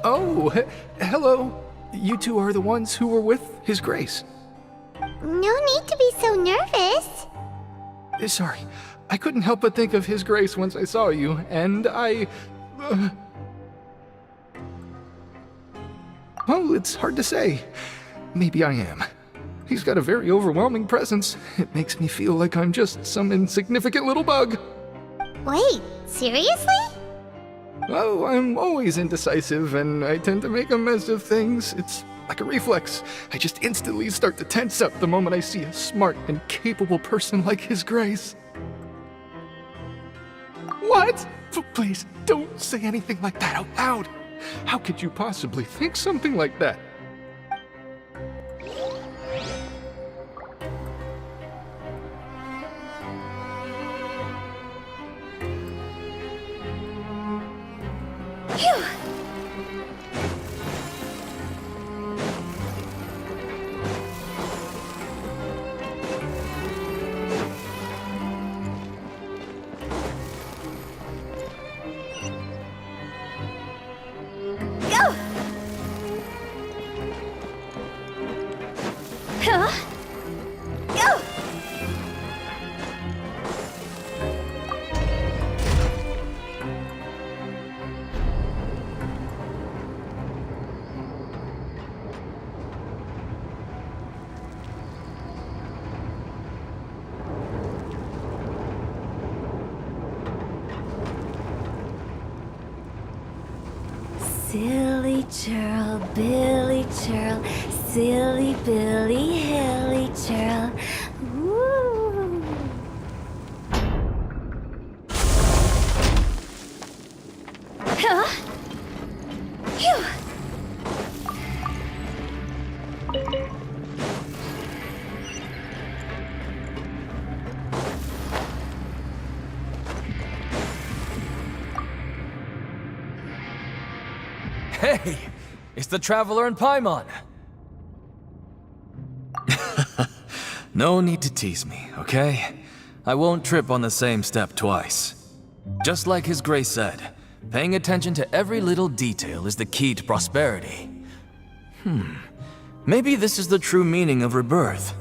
Oh, hello. You two are the ones who were with His Grace. No need to be so nervous. Sorry, I couldn't help but think of His Grace once I saw you, and Well, it's hard to say. Maybe I am. He's got a very overwhelming presence. It makes me feel like I'm just some insignificant little bug. Wait, seriously? Oh, I'm always indecisive, and I tend to make a mess of things. It's like a reflex. I just instantly start to tense up the moment I see a smart and capable person like His Grace. What? Please, don't say anything like that out loud. How could you possibly think something like that? Phew! Go! Huh? Go! Silly churl, Billy churl, silly Billy, hilly churl. Woo. Huh? Phew. Hey! It's the Traveler and Paimon! No need to tease me, okay? I won't trip on the same step twice. Just like His Grace said, paying attention to every little detail is the key to prosperity. Maybe this is the true meaning of rebirth,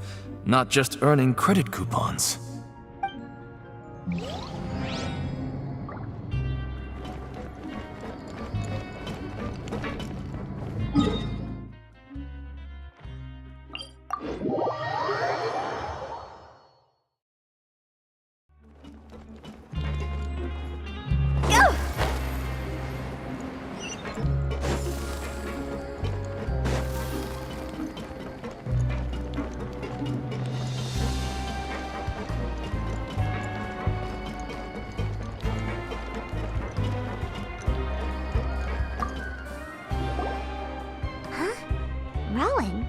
not just earning credit coupons. Go! Rowan?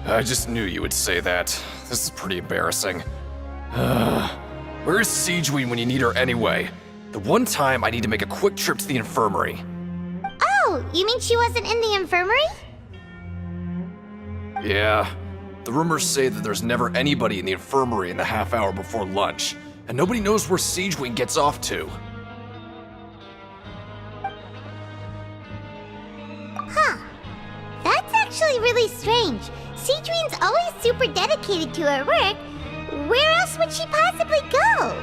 I just knew you would say that. This is pretty embarrassing. Where's Siegeween when you need her anyway? The one time I need to make a quick trip to the infirmary. Oh, you mean she wasn't in the infirmary? Yeah. The rumors say that there's never anybody in the infirmary in the half hour before lunch, and nobody knows where Siegeween gets off to. Huh. That's actually really strange. Siegeween's always super dedicated to her work. Where else would she possibly go?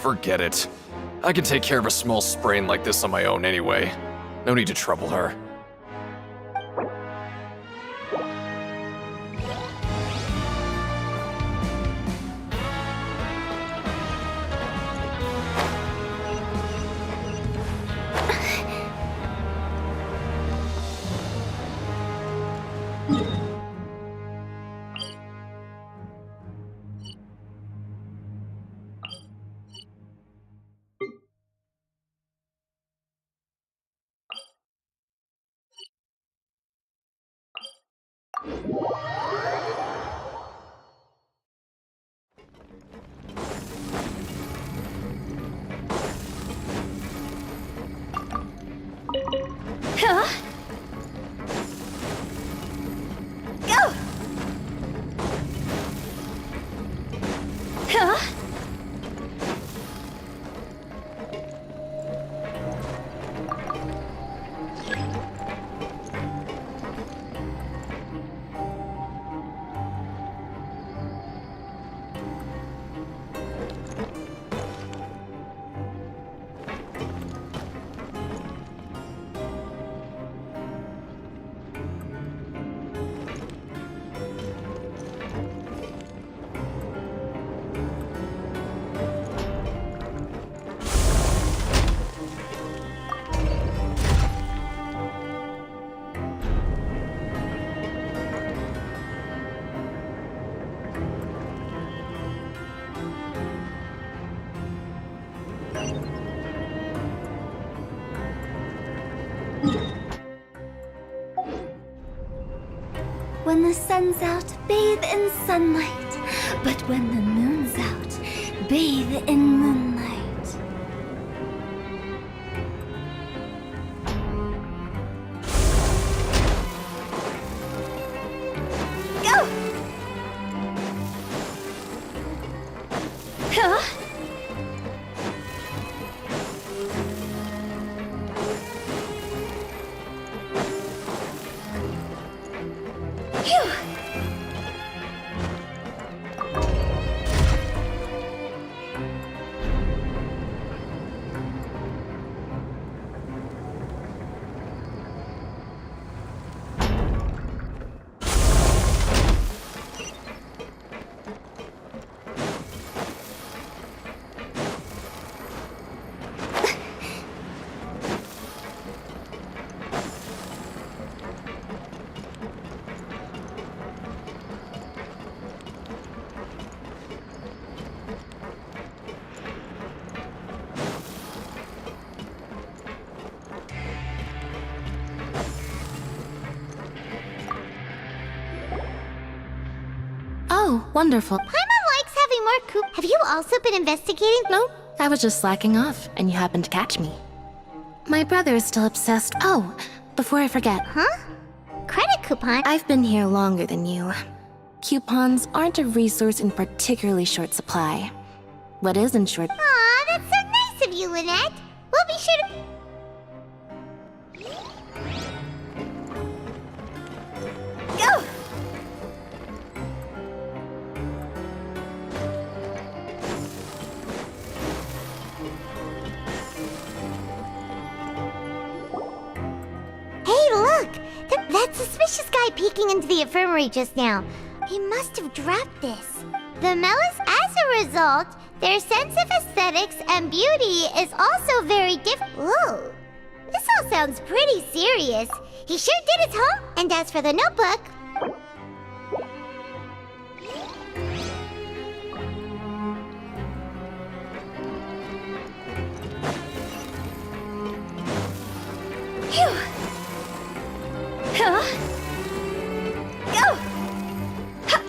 Forget it. I can take care of a small sprain like this on my own anyway. No need to trouble her. Huh? Go! Huh? When the sun's out, bathe in sunlight. But when the moon's out, bathe in moonlight. Go! Huh? Phew! Oh, wonderful. Paimon likes having more coop. Have you also been investigating? No, I was just slacking off, and you happened to catch me. My brother is still obsessed. Oh, before I forget, Huh? Credit coupon? I've been here longer than you. Coupons aren't a resource in particularly short supply. What is in short? Aw, that's so nice of you, Lynette. We'll be sure to... Go! Hey, look! That suspicious guy peeking into the infirmary just now. He must have dropped this. The Mellas, as a result, their sense of aesthetics and beauty is also very different. Whoa! This all sounds pretty serious. He sure did his home. And as for the notebook... Phew! Huh? Go! Ha!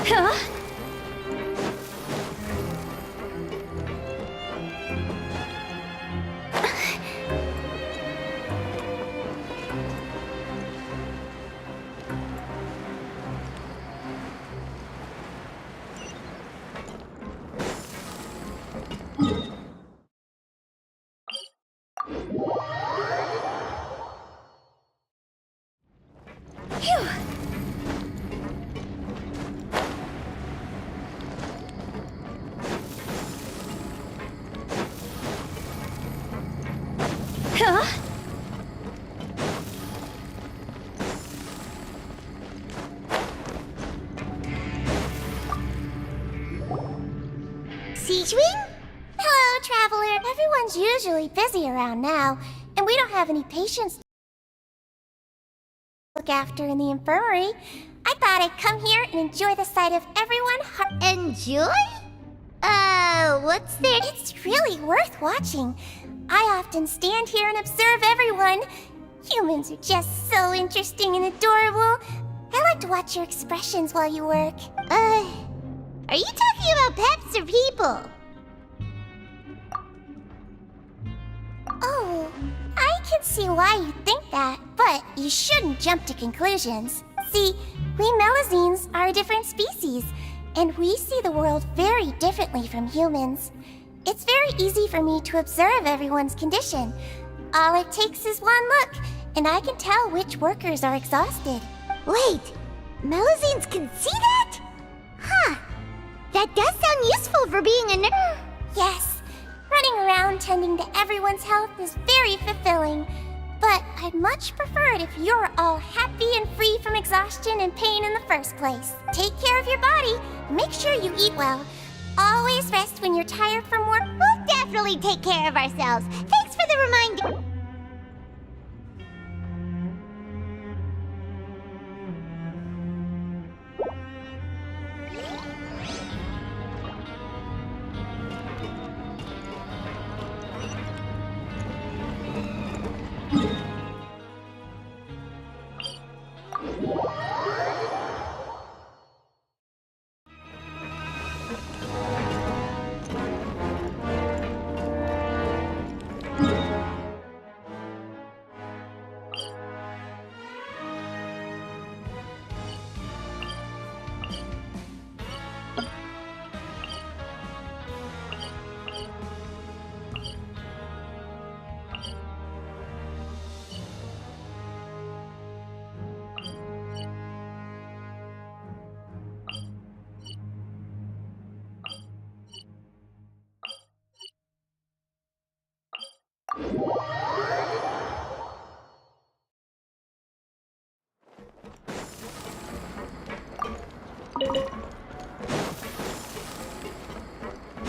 Huh? Phew! Huh? Siegewing? Hello, traveler. Everyone's usually busy around now, and we don't have any patients to look after in the infirmary. I thought I'd come here and enjoy the sight of everyone. Enjoy? What's there? It's really worth watching. I often stand here and observe everyone. Humans are just so interesting and adorable. I like to watch your expressions while you work. Are you talking about pets or people? Oh, I can see why you think that, but you shouldn't jump to conclusions. See, we Melazines are a different species, and we see the world very differently from humans. It's very easy for me to observe everyone's condition. All it takes is one look, and I can tell which workers are exhausted. Wait, Melazines can see that? Huh. That does sound useful for being a nurse. Yes, running around tending to everyone's health is very fulfilling. But I'd much prefer it if you're all happy and free from exhaustion and pain in the first place. Take care of your body, make sure you eat well. Always rest when you're tired from work. We'll definitely take care of ourselves. Thanks for the reminder.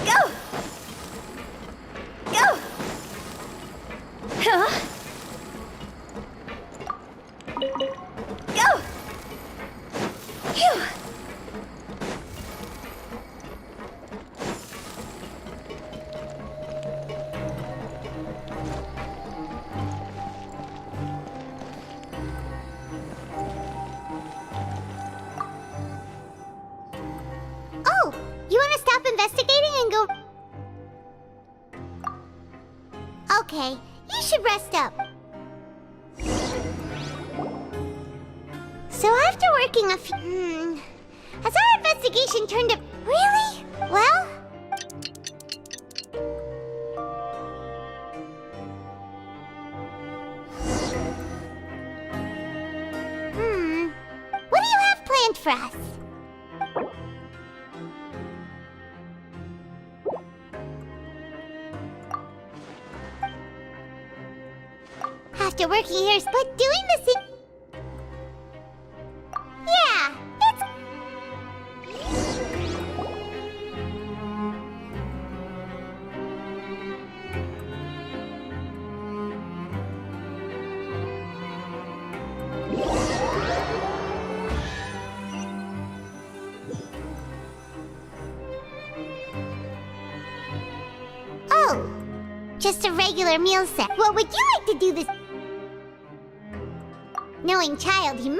Go! Go! Huh? Go! Phew! Oh, you want to stop investigating and go... Okay, you should rest up. So after working a few... Has our investigation turned up... Really? Well... What do you have planned for us? After working here, but doing this in... Yeah, it's... Oh, just a regular meal set. What would you like to do this... Knowing child, he...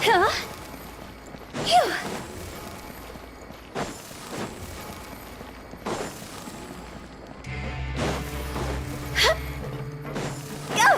Huh? Phew! Hup! Go!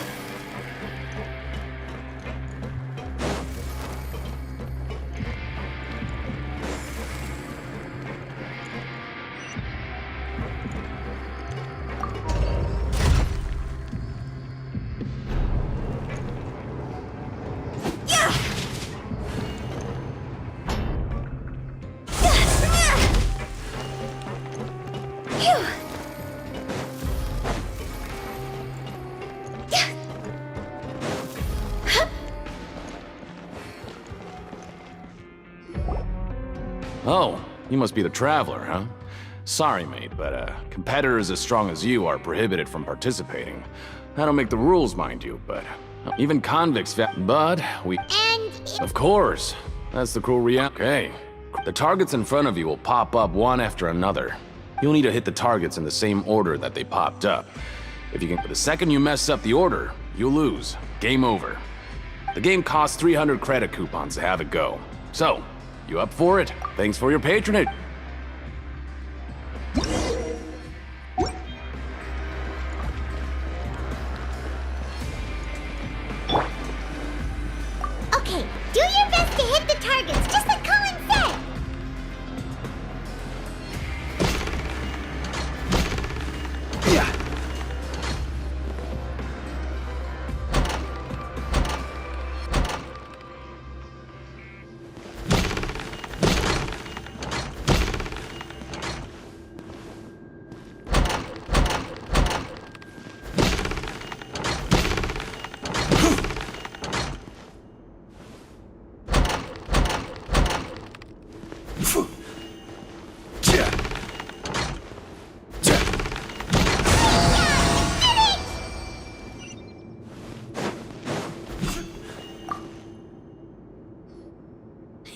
Yeah! Phew! Hup! Oh, you must be the Traveler, huh? Sorry, mate, but competitors as strong as you are prohibited from participating. I don't make the rules, mind you, but even convicts But we... And... Of course. That's the cruel reality. Okay. The targets in front of you will pop up one after another. You'll need to hit the targets in the same order that they popped up. If you can, the second you mess up the order, you lose. Game over. The game costs 300 credit coupons to have it go. So, you up for it? Thanks for your patronage. Okay, do your best to hit the targets, just like Colin said. Yeah.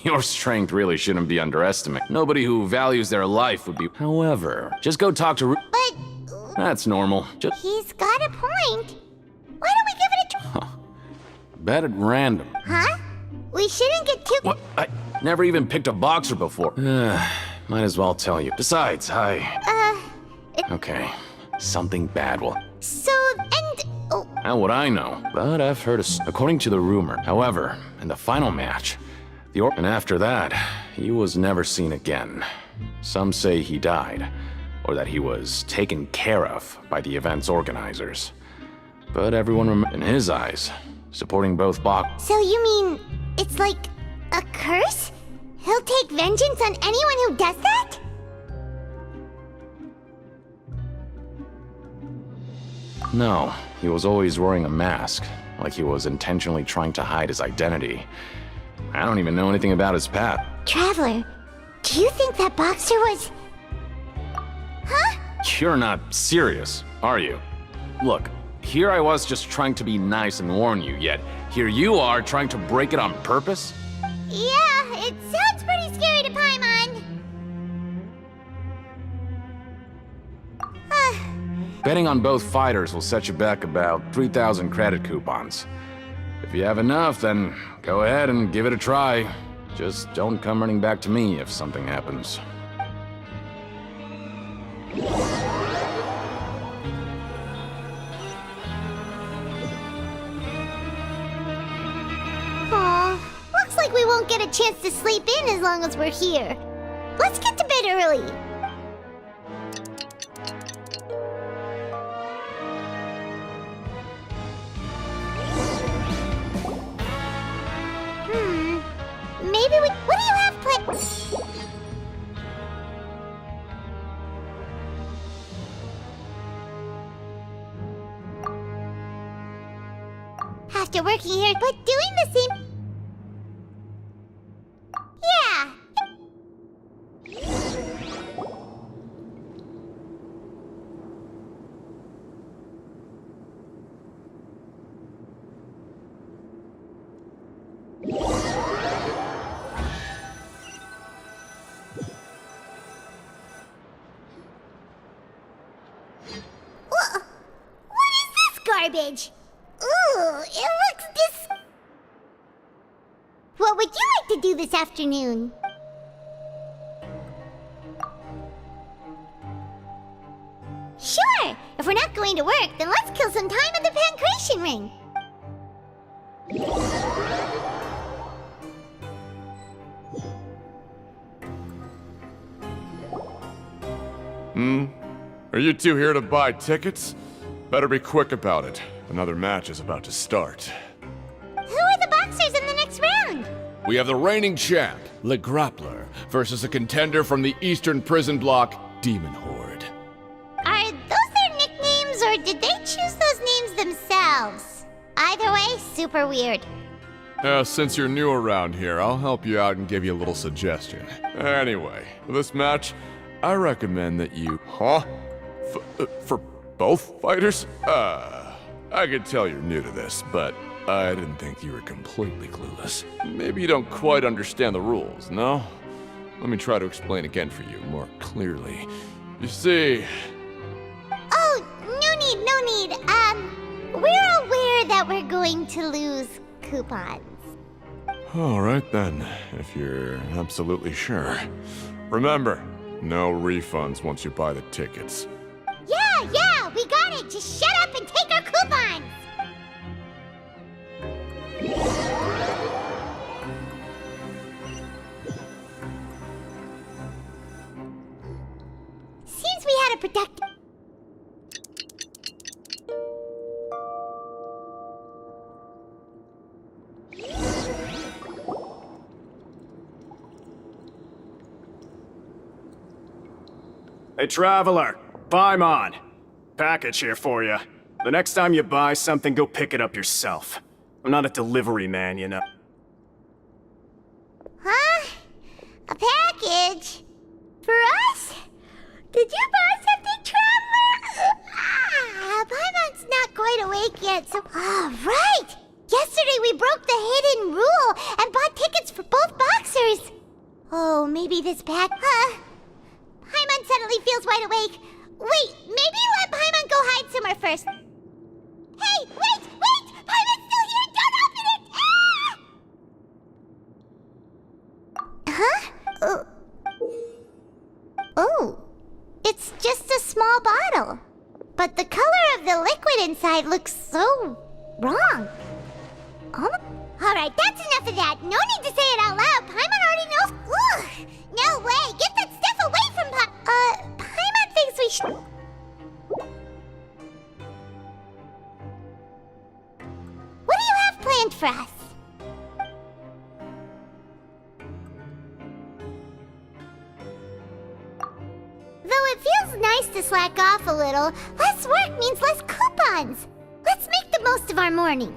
Your strength really shouldn't be underestimated. Nobody who values their life would be. However, just go talk to But That's normal. Just he's got a point. Why don't we give it a try? bet at random. Huh? We shouldn't get too... What? I never even picked a boxer before. Might as well tell you. Besides, Okay. Something bad will... So, and... Oh, How would I know? But I've heard according to the rumor. However, in the final match, and after that, he was never seen again. Some say he died, or that he was taken care of by the event's organizers. But everyone in his eyes, supporting both so you mean it's like a curse? He'll take vengeance on anyone who does that? No, he was always wearing a mask, like he was intentionally trying to hide his identity. I don't even know anything about his past. Traveler, do you think that boxer was... Huh? You're not serious, are you? Look, here I was just trying to be nice and warn you, yet here you are trying to break it on purpose? Yeah, it sounds pretty scary to Paimon. Betting on both fighters will set you back about 3,000 credit coupons. If you have enough, then go ahead and give it a try. Just don't come running back to me if something happens. Aw, looks like we won't get a chance to sleep in as long as we're here. Let's get to bed early. Maybe we... What do you have planned? After working here, but doing the same... Yeah! What is this garbage? Ooh, it looks What would you like to do this afternoon? Sure! If we're not going to work, then let's kill some time at the Pancration Ring. Are you two here to buy tickets? Better be quick about it. Another match is about to start. Who are the boxers in the next round? We have the reigning champ, Le Grappler, versus a contender from the Eastern Prison Block, Demon Horde. Are those their nicknames, or did they choose those names themselves? Either way, super weird. Since you're new around here, I'll help you out and give you a little suggestion. Anyway, for this match, I recommend that you... Huh? For both fighters? I could tell you're new to this, but I didn't think you were completely clueless. Maybe you don't quite understand the rules, no? Let me try to explain again for you more clearly. You see... Oh, no need. Wait, we're aware that we're going to lose coupons. Alright then, if you're absolutely sure. Remember, no refunds once you buy the tickets. Yeah, we got it! Just shut up and take our coupons! Seems we had a productive... Hey, traveler, Paimon. Package here for you. The next time you buy something, go pick it up yourself. I'm not a delivery man, you know. Huh? A package? For us? Did you buy something, traveler? Paimon's not quite awake yet, so... right! Yesterday we broke the hidden rule and bought tickets for both boxers. Oh, maybe this pack... Paimon suddenly feels wide awake. Wait, maybe let Paimon go hide somewhere first. Hey, wait! Paimon's still here! Don't open it! Huh? Oh. It's just a small bottle. But the color of the liquid inside looks so wrong. Alright, that's enough of that. No need to say it out loud. Paimon already knows. Ugh, no way. Get that stuff away from Paimon thinks we should... What do you have planned for us? Though it feels nice to slack off a little, less work means less coupons. Let's make the most of our morning.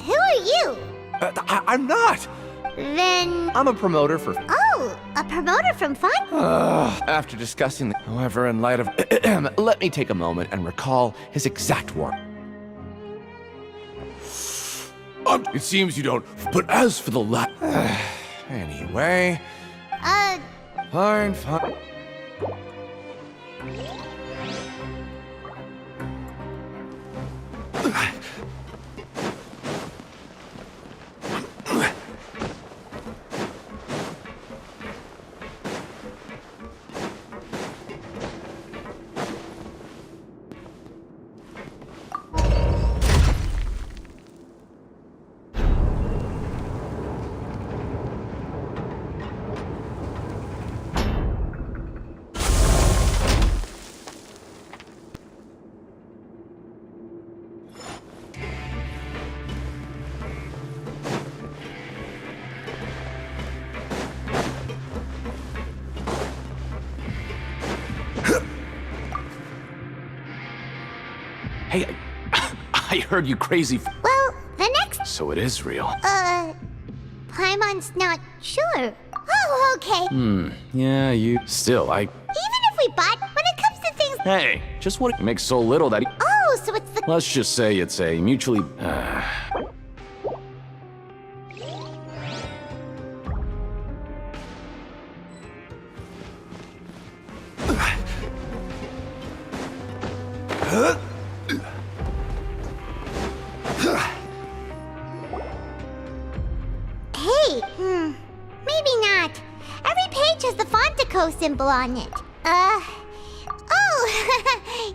Who are you? I'm not! Then... I'm a promoter for... Oh, a promoter from Fun? After discussing the... However, in light of... let me take a moment and recall his exact words. It seems you don't... But as for the anyway... Fine. Hey, I heard you crazy. Well, the next... So it is real. Paimon's not sure. Oh, okay. Yeah, you... Still, Even if we bought, when it comes to things... Hey, just what... It makes so little that... Oh, so it's the... Let's just say it's a mutually... Hey, maybe not. Every page has the Fontico symbol on it. Oh,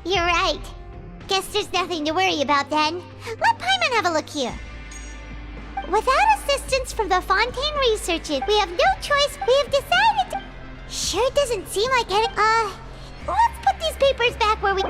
you're right. Guess there's nothing to worry about then. Let Paimon have a look here. Without assistance from the Fontaine researchers, we have no choice. We have decided to... Sure doesn't seem like any... let's put these papers back where we...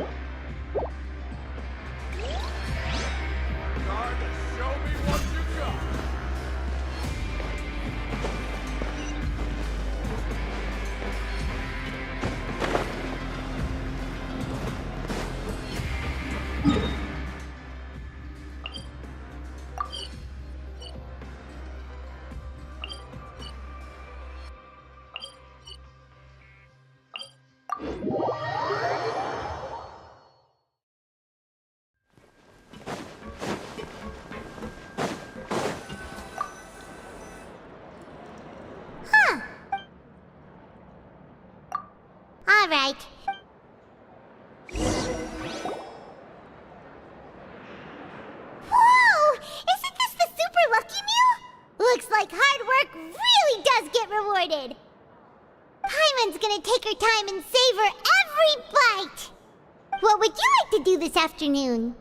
All right. Whoa! Isn't this the super lucky meal? Looks like hard work really does get rewarded. Paimon's gonna take her time and savor every bite. What would you like to do this afternoon?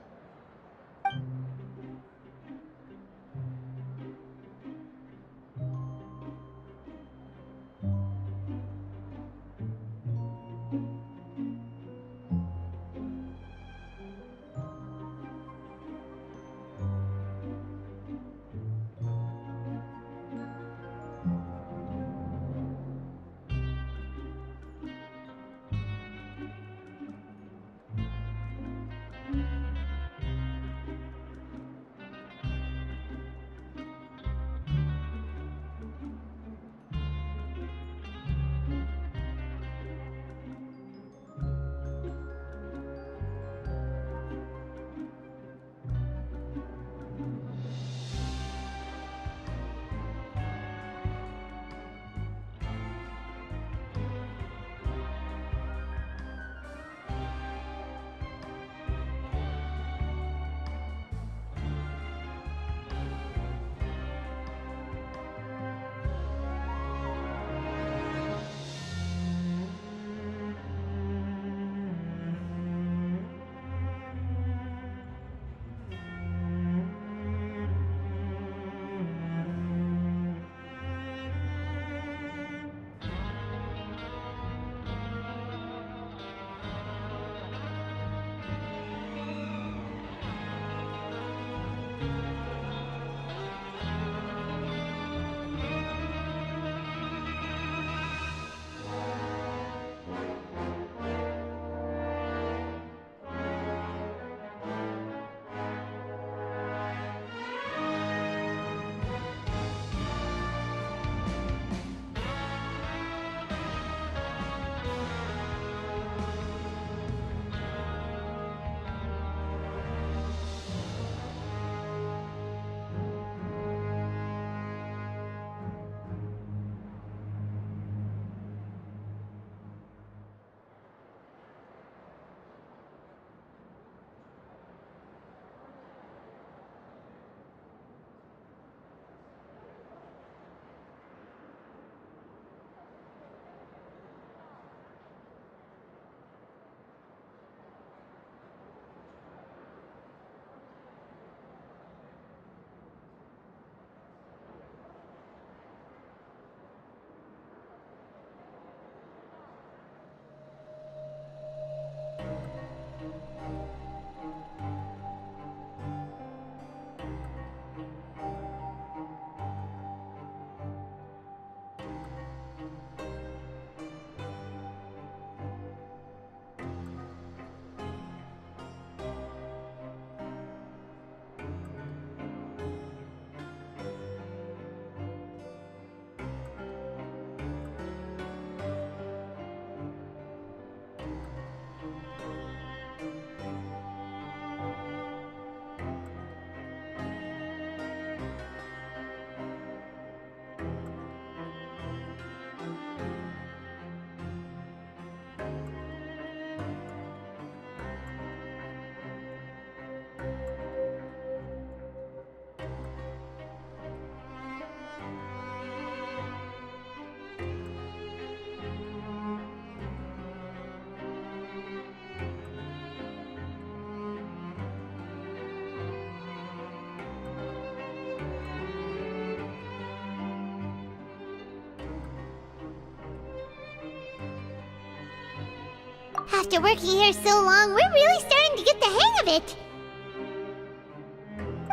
After working here so long, we're really starting to get the hang of it.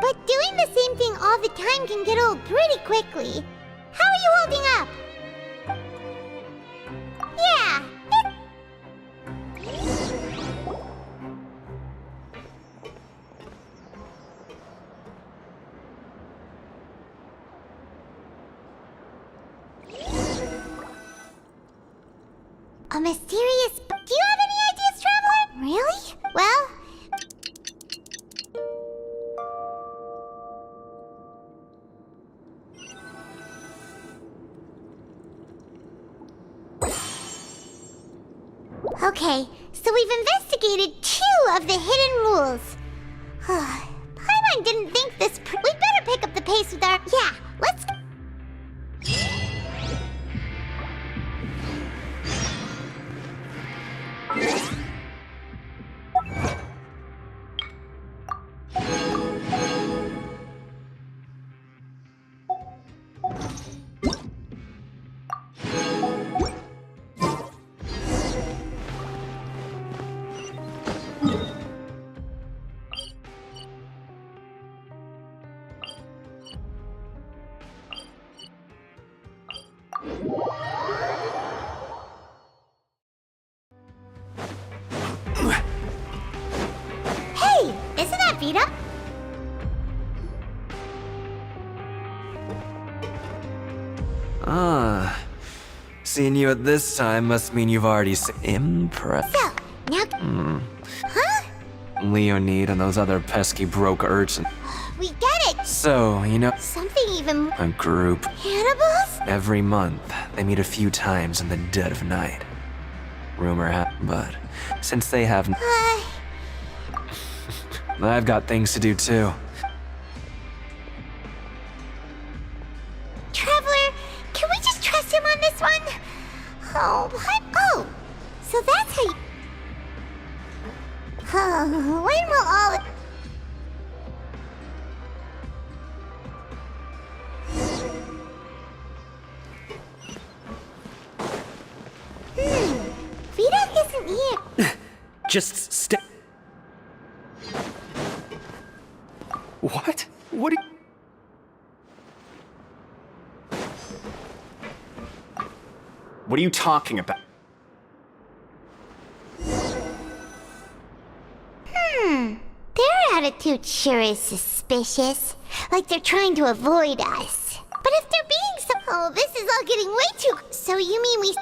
But doing the same thing all the time can get old pretty quickly. How are you holding up? Yeah. A mysterious... Do you have any ideas, Traveler? Really? Well... Okay, so we've investigated 2 of the hidden rules. Paimon didn't think this... We'd better pick up the pace with our... Yeah, let's... Hey, isn't that Vita? Ah. Seeing you at this time must mean you've already impressed. So, now... Huh? Leonid and those other pesky broke urchins. We get it! So, you know, Something even... a group. Cannibals? Every month, they meet a few times in the dead of night. But since they have... I've got things to do too. Traveler, can we just trust him on this one? Oh, what? Oh, so that's how you... When will all... Vita isn't here. Just stay. What? What are What are you talking about? Their attitude sure is suspicious. Like they're trying to avoid us. But if they're being so... Oh, this is all getting way too... So you mean we...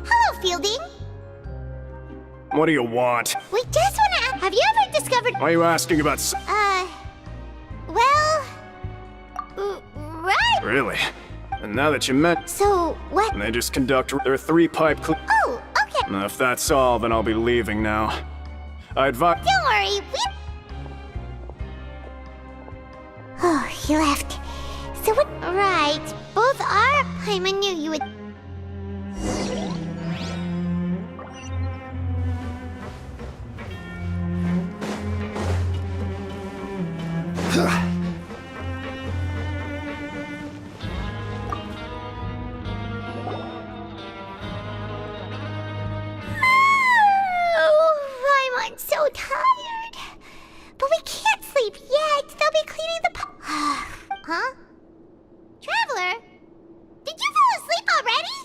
Hello, Fielding. What do you want? We just want to... Have you ever discovered... Why are you asking about Well... Right. Really? And now that you met... So, what... They just conduct their 3-pipe Oh, okay. If that's all, then I'll be leaving now. I advise... Don't worry, we... Oh, he left. So what... Right. Both are... Paimon knew you would... Oh, I'm so tired. But we can't sleep yet. They'll be cleaning the... Huh? Traveler? Did you fall asleep already?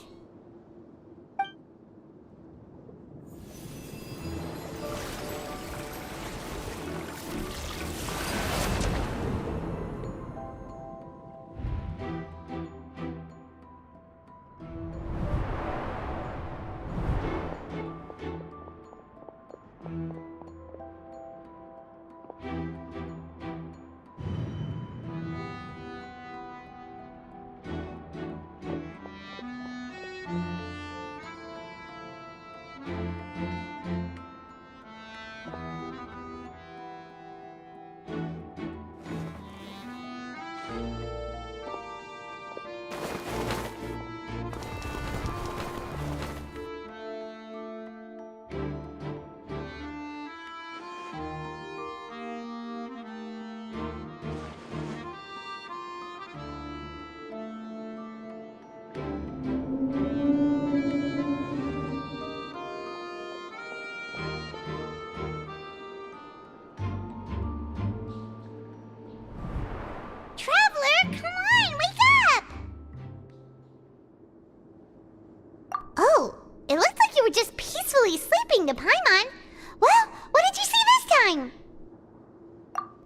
time.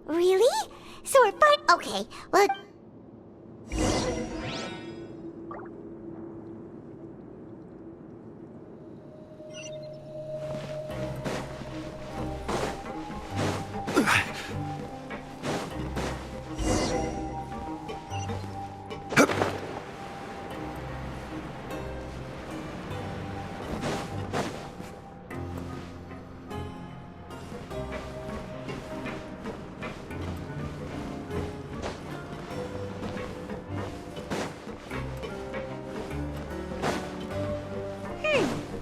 Really? So we're fine? Okay, well...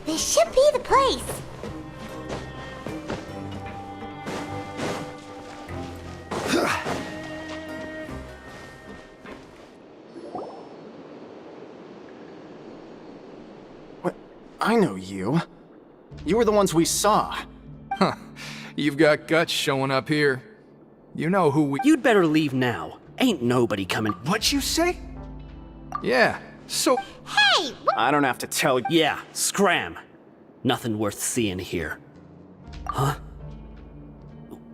This should be the place. What? I know you. You were the ones we saw. Huh. You've got guts showing up here. You know who we... You'd better leave now. Ain't nobody coming. What'd you say? Yeah, so... Hey! I don't have to tell you. Yeah, scram. Nothing worth seeing here. Huh?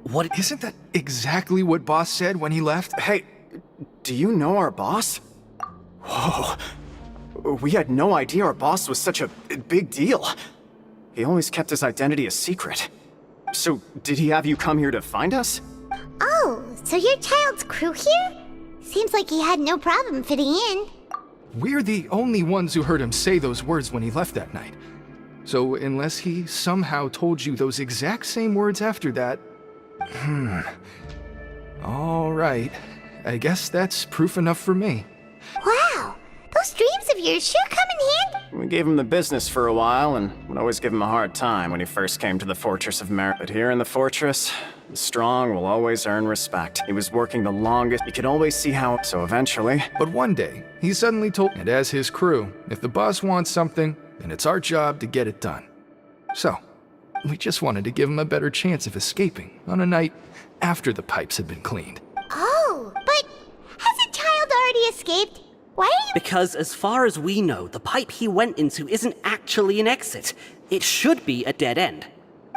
What? Isn't that exactly what Boss said when he left? Hey, do you know our boss? Whoa. We had no idea our boss was such a big deal. He always kept his identity a secret. So, did he have you come here to find us? Oh, so your child's crew here? Seems like he had no problem fitting in. We're the only ones who heard him say those words when he left that night. So unless he somehow told you those exact same words after that... All right. I guess that's proof enough for me. Wow, those dreams of yours sure come in handy. We gave him the business for a while and would always give him a hard time when he first came to the Fortress of Merit. But here in the fortress, the strong will always earn respect. He was working the longest. You could always see how... So eventually... But one day, he suddenly told... And as his crew, if the boss wants something, then it's our job to get it done. So, we just wanted to give him a better chance of escaping on a night after the pipes had been cleaned. Oh, but has a child already escaped? Why are you... Because as far as we know, the pipe he went into isn't actually an exit. It should be a dead end.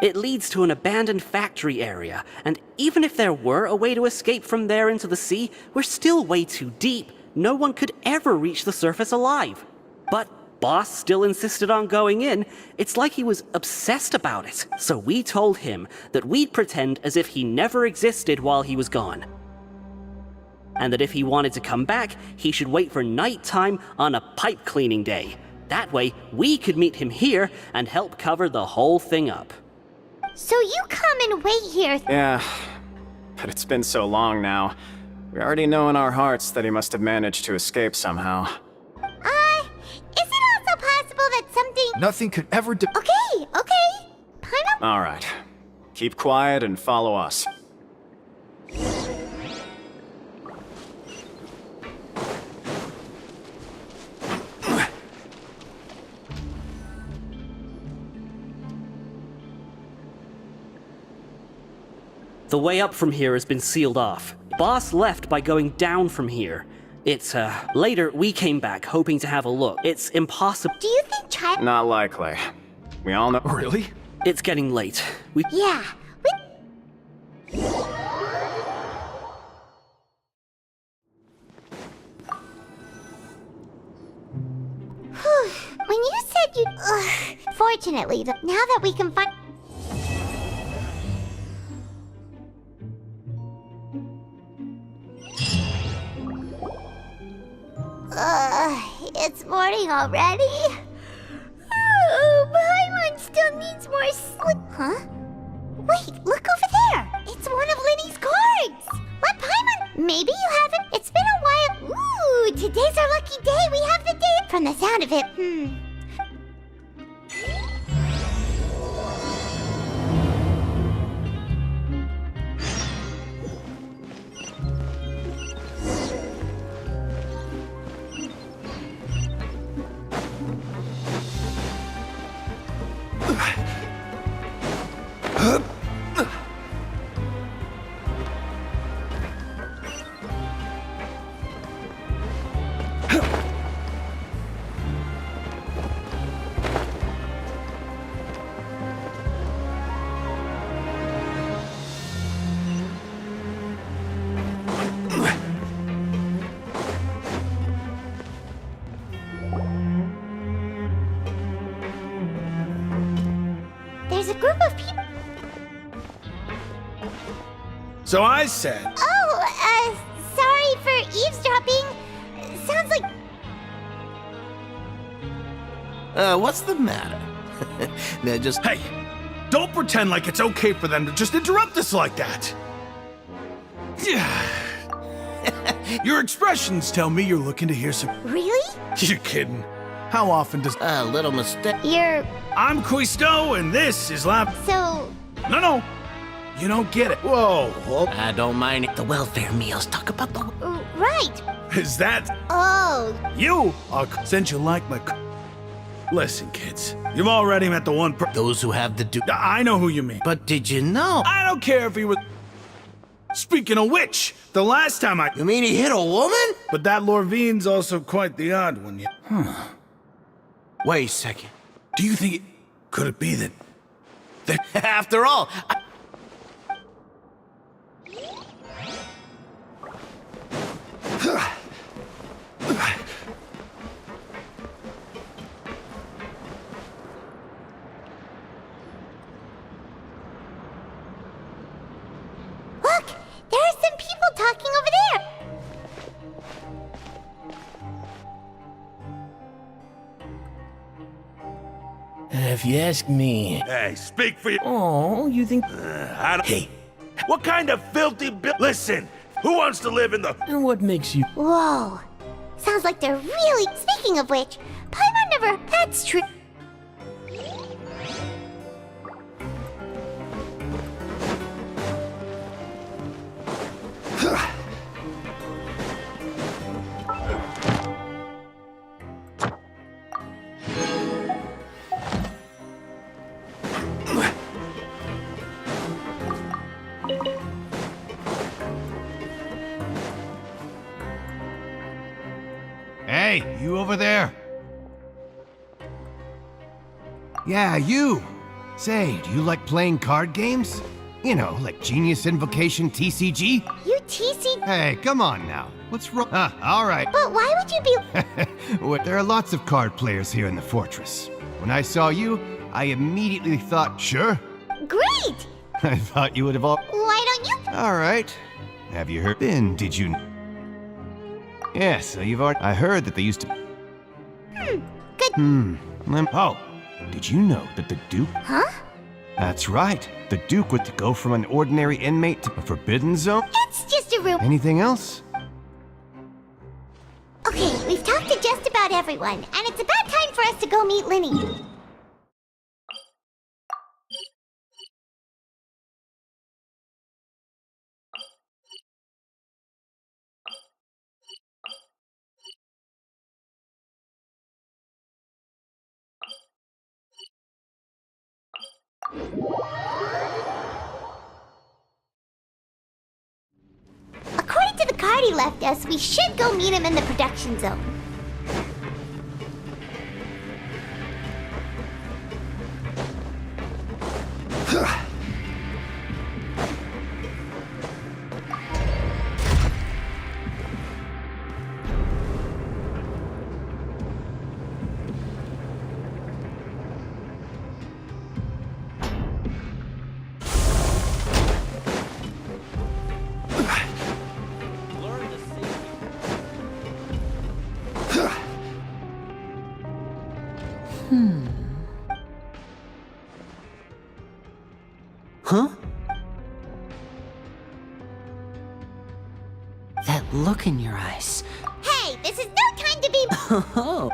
It leads to an abandoned factory area, and even if there were a way to escape from there into the sea, we're still way too deep. No one could ever reach the surface alive. But Boss still insisted on going in. It's like he was obsessed about it. So we told him that we'd pretend as if he never existed while he was gone. And that if he wanted to come back, he should wait for nighttime on a pipe cleaning day. That way, we could meet him here and help cover the whole thing up. So you come and wait here. Yeah, but it's been so long now. We already know in our hearts that he must have managed to escape somehow. Is it also possible that something... Nothing could ever Okay. Paimon? All right. Keep quiet and follow us. The way up from here has been sealed off. Boss left by going down from here. Later, we came back, hoping to have a look. It's impossible. Do you think child... Not likely. We all know... Really? It's getting late. Yeah. When you said you... Fortunately, now that we can find... It's morning already? Oh, Paimon still needs more sleep. Huh? Wait, look over there! It's one of Linny's cards! What, Paimon? Maybe you haven't. It's been a while. Ooh, today's our lucky day. We have the day. From the sound of it, So I said... Oh, sorry for eavesdropping. Sounds like... What's the matter? They're just... Hey, don't pretend like it's okay for them to just interrupt us like that. Your expressions tell me you're looking to hear some... Really? You're kidding. How often does... A little mistake. I'm Quisto, and this is Lap... So... No. You don't get it. Whoa. I don't mind it. The welfare meals. Talk about the... Right. Is that... Oh. You are... Since you like my... Listen, kids. You've already met the one Those who have the I know who you mean. But did you know? I don't care if he was... Speaking of which, the last time I... You mean he hit a woman? But that Lorvine's also quite the odd one. Wait a second. Do you think it... Could it be that... After all... Look! There are some people talking over there! If you ask me... Hey, speak for you. Oh, you think... Hey, what kind of filthy Listen, who wants to live in the... And what makes you... Whoa. Sounds like they're really... Speaking of which, Paimon never... That's true. Hey, you over there? Yeah, you! Say, do you like playing card games? You know, like Genius Invocation TCG? You TC... Hey, come on now. What's wrong? Alright. But why would you be... Well, there are lots of card players here in the fortress. When I saw you, I immediately thought, sure. Great! I thought you would have all... Why don't you... Alright. Have you heard... Did you... Yes, so you've already... I heard that they used to... Good... Oh, did you know that the Duke... Huh? That's right. The Duke would go from an ordinary inmate to a forbidden zone? It's just a room... Anything else? Okay, we've talked to just about everyone, and it's about time for us to go meet Linny. According to the card he left us, we should go meet him in the production zone. Huh? That look in your eyes. Hey, this is no time to be... Oh.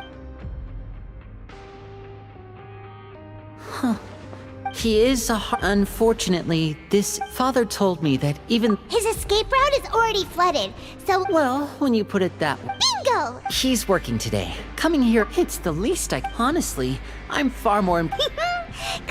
Huh. He is a Unfortunately, this father told me that even... His escape route is already flooded, so... Well, when you put it that way... Bingo! He's working today. Coming here, it's the least Honestly, I'm far more...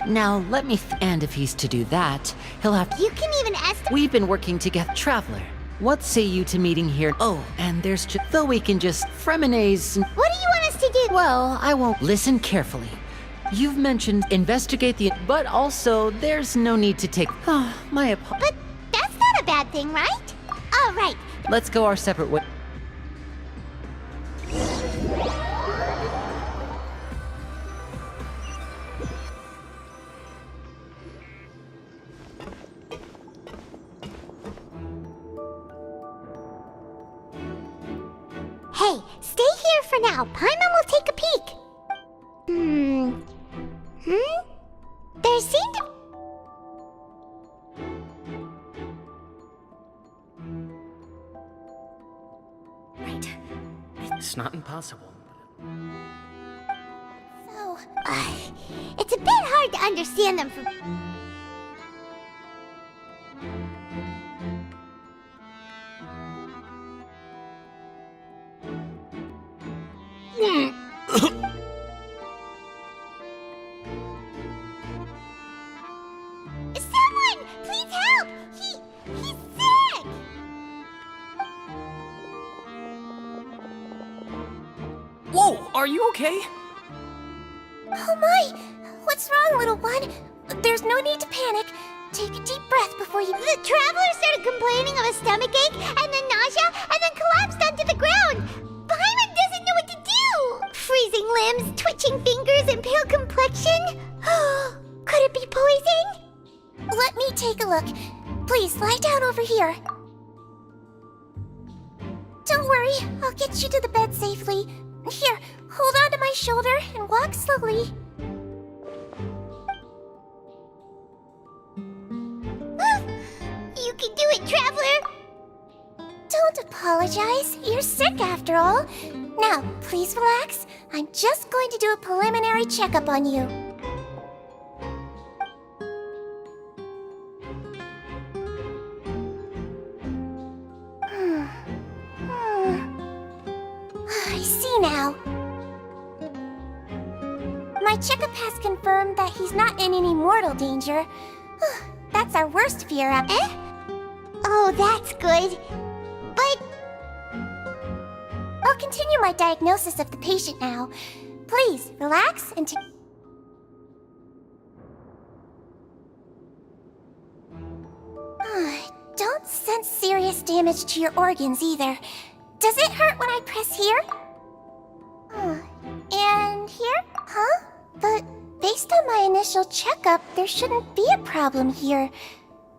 Now, let me and if he's to do that, he'll have... You can even estimate... We've been working together. Traveler, what say you to meeting here? Oh, and there's though we can just Fremenaze... What do you want us to do? Well, I won't... Listen carefully. You've mentioned investigate the... But also, there's no need to take... Oh, my apologies. But that's not a bad thing, right? All right. Let's go our separate ways. Stay here for now. Paimon will take a peek. There seemed to... Right. It's not impossible. So, it's a bit hard to understand them from... Someone! Please help! He's sick! Whoa, are you okay? Oh my! What's wrong, little one? There's no need to panic. Take a deep breath before you... The traveler started complaining of a stomachache, and then nausea, and then collapsed onto the ground. Paimon doesn't know what to do! Freezing limbs, twitching fingers, and pale complexion? Could it be poison? Let me take a look. Please, lie down over here. Don't worry, I'll get you to the bed safely. Here, hold on to my shoulder and walk slowly. You can do it, traveler! Don't apologize. You're sick after all. Now, please relax. I'm just going to do a preliminary checkup on you. I see now. My checkup has confirmed that he's not in any mortal danger. That's our worst fear. Oh, that's good. But... I'll continue my diagnosis of the patient now. Please, relax and don't sense serious damage to your organs either. Does it hurt when I press here? And here? Huh? But based on my initial checkup, there shouldn't be a problem here.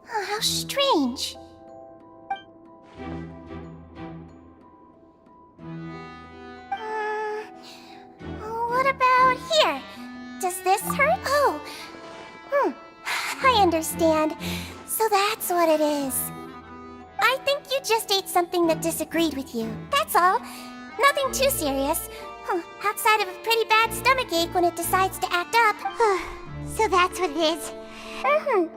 How strange. What about here? Does this hurt? Oh. I understand. So that's what it is. I think you just ate something that disagreed with you. That's all. Nothing too serious. Outside of a pretty bad stomachache when it decides to act up. So that's what it is. And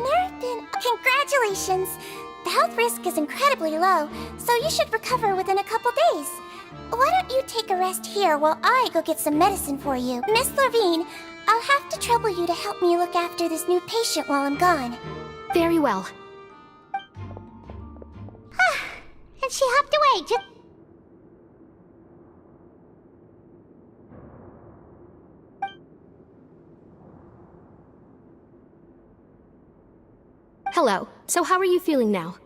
there have been... Congratulations! The health risk is incredibly low, so you should recover within a couple days. Why don't you take a rest here while I go get some medicine for you? Miss Lorvine, I'll have to trouble you to help me look after this new patient while I'm gone. Very well. And she hopped away, just... Hello. So how are you feeling now?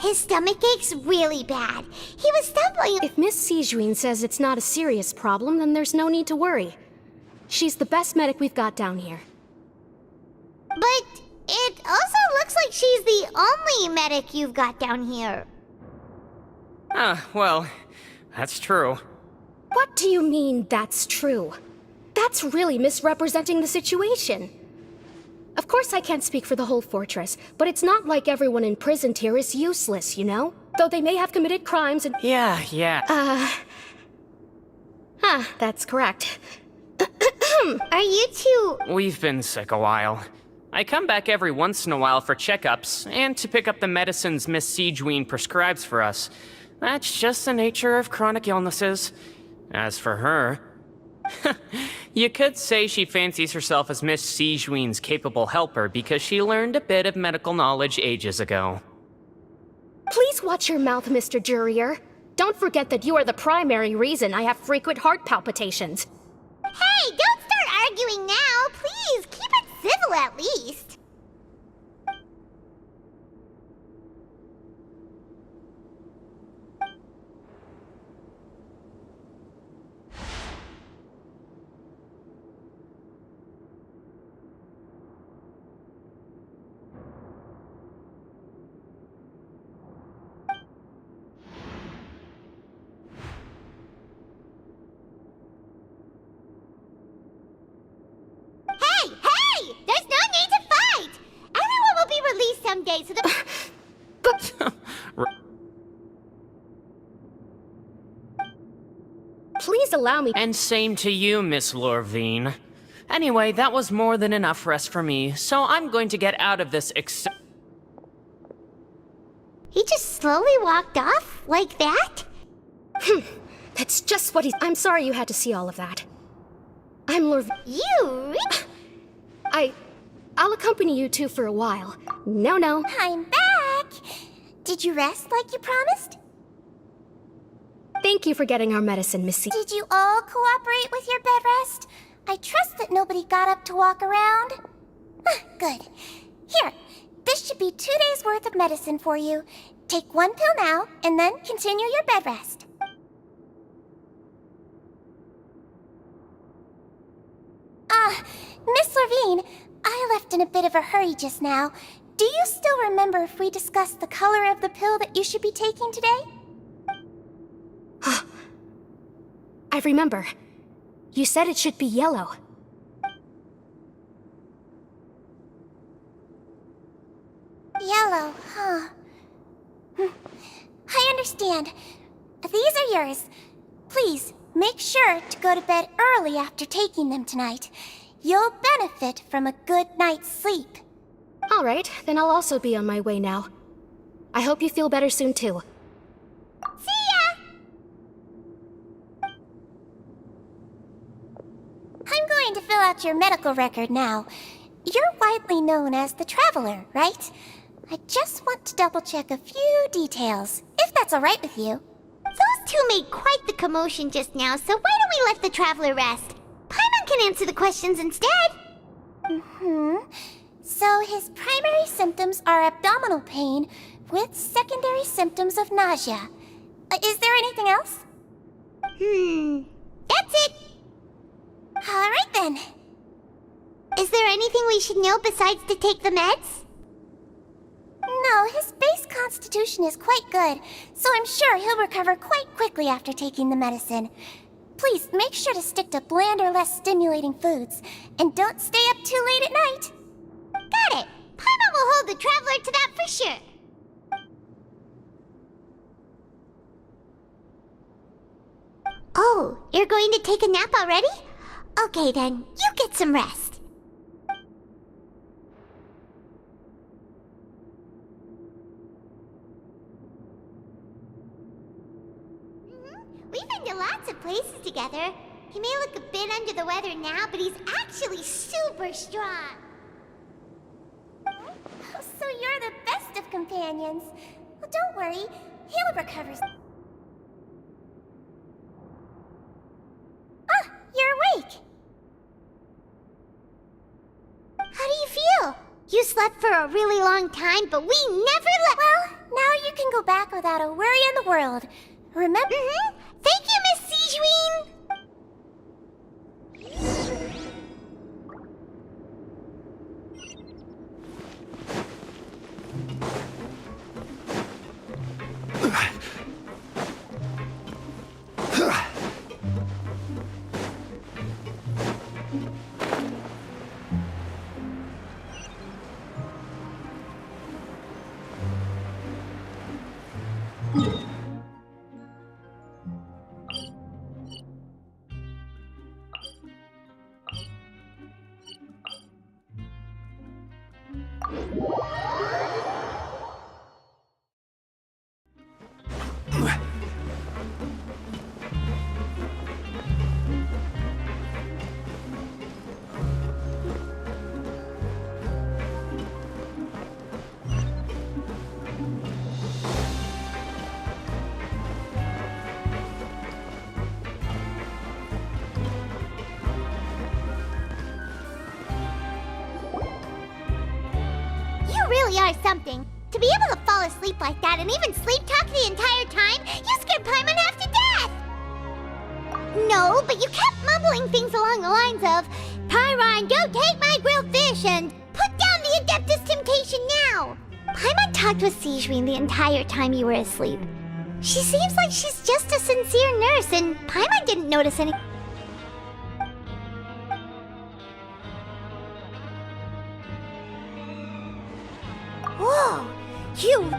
His stomach ache's really bad. He was stumbling... If Miss Sijuin says it's not a serious problem, then there's no need to worry. She's the best medic we've got down here. But it also looks like she's the only medic you've got down here. Well, that's true. What do you mean, that's true? That's really misrepresenting the situation. Of course I can't speak for the whole fortress, but it's not like everyone imprisoned here is useless, you know? Though they may have committed crimes and... Yeah. That's correct. Are you two... We've been sick a while. I come back every once in a while for checkups, and to pick up the medicines Miss Sijuin prescribes for us. That's just the nature of chronic illnesses. As for her... You could say she fancies herself as Miss Sijuin's capable helper because she learned a bit of medical knowledge ages ago. Please watch your mouth, Mr. Jurier. Don't forget that you are the primary reason I have frequent heart palpitations. Hey, don't start arguing now! Please, keep it civil at least! already! There's no need to fight! Everyone will be released someday, so the... Please allow me. And same to you, Miss Lorvine. Anyway, that was more than enough rest for me, so I'm going to get out of this He just slowly walked off? Like that? That's just what he's. I'm sorry you had to see all of that. I'm You? I'll accompany you two for a while. No. I'm back! Did you rest like you promised? Thank you for getting our medicine, Missy. Did you all cooperate with your bed rest? I trust that nobody got up to walk around. Good. Here, this should be 2 days' worth of medicine for you. Take 1 pill now, and then continue your bed rest. Miss Levine, I left in a bit of a hurry just now. Do you still remember if we discussed the color of the pill that you should be taking today? I remember. You said it should be yellow. Yellow, huh? I understand. These are yours. Please, make sure to go to bed early after taking them tonight. You'll benefit from a good night's sleep. All right, then I'll also be on my way now. I hope you feel better soon, too. See ya! I'm going to fill out your medical record now. You're widely known as the Traveler, right? I just want to double-check a few details, if that's all right with you. Those two made quite the commotion just now, so why don't we let the Traveler rest? Paimon can answer the questions instead. So his primary symptoms are abdominal pain with secondary symptoms of nausea. Is there anything else? That's it. All right then. Is there anything we should know besides to take the meds? No, his base constitution is quite good, so I'm sure he'll recover quite quickly after taking the medicine. Please make sure to stick to bland or less stimulating foods, and don't stay up too late at night. Got it. Paimon will hold the Traveler to that for sure. Oh, you're going to take a nap already? Okay then, you get some rest. We've been to lots of places together. He may look a bit under the weather now, but he's actually super strong. So you're the best of companions. Well, don't worry, he'll recover. You're awake. How do you feel? You slept for a really long time, but we never let... Well, now you can go back without a worry in the world. Remember? Thank you, Miss Sijuin! Really are something. To be able to fall asleep like that and even sleep talk the entire time, you scared Paimon half to death! No, but you kept mumbling things along the lines of, Pyron, don't take my grilled fish, and put down the Adeptus Temptation now! Paimon talked with Sijuin the entire time you were asleep. She seems like she's just a sincere nurse, and Paimon didn't notice any... You...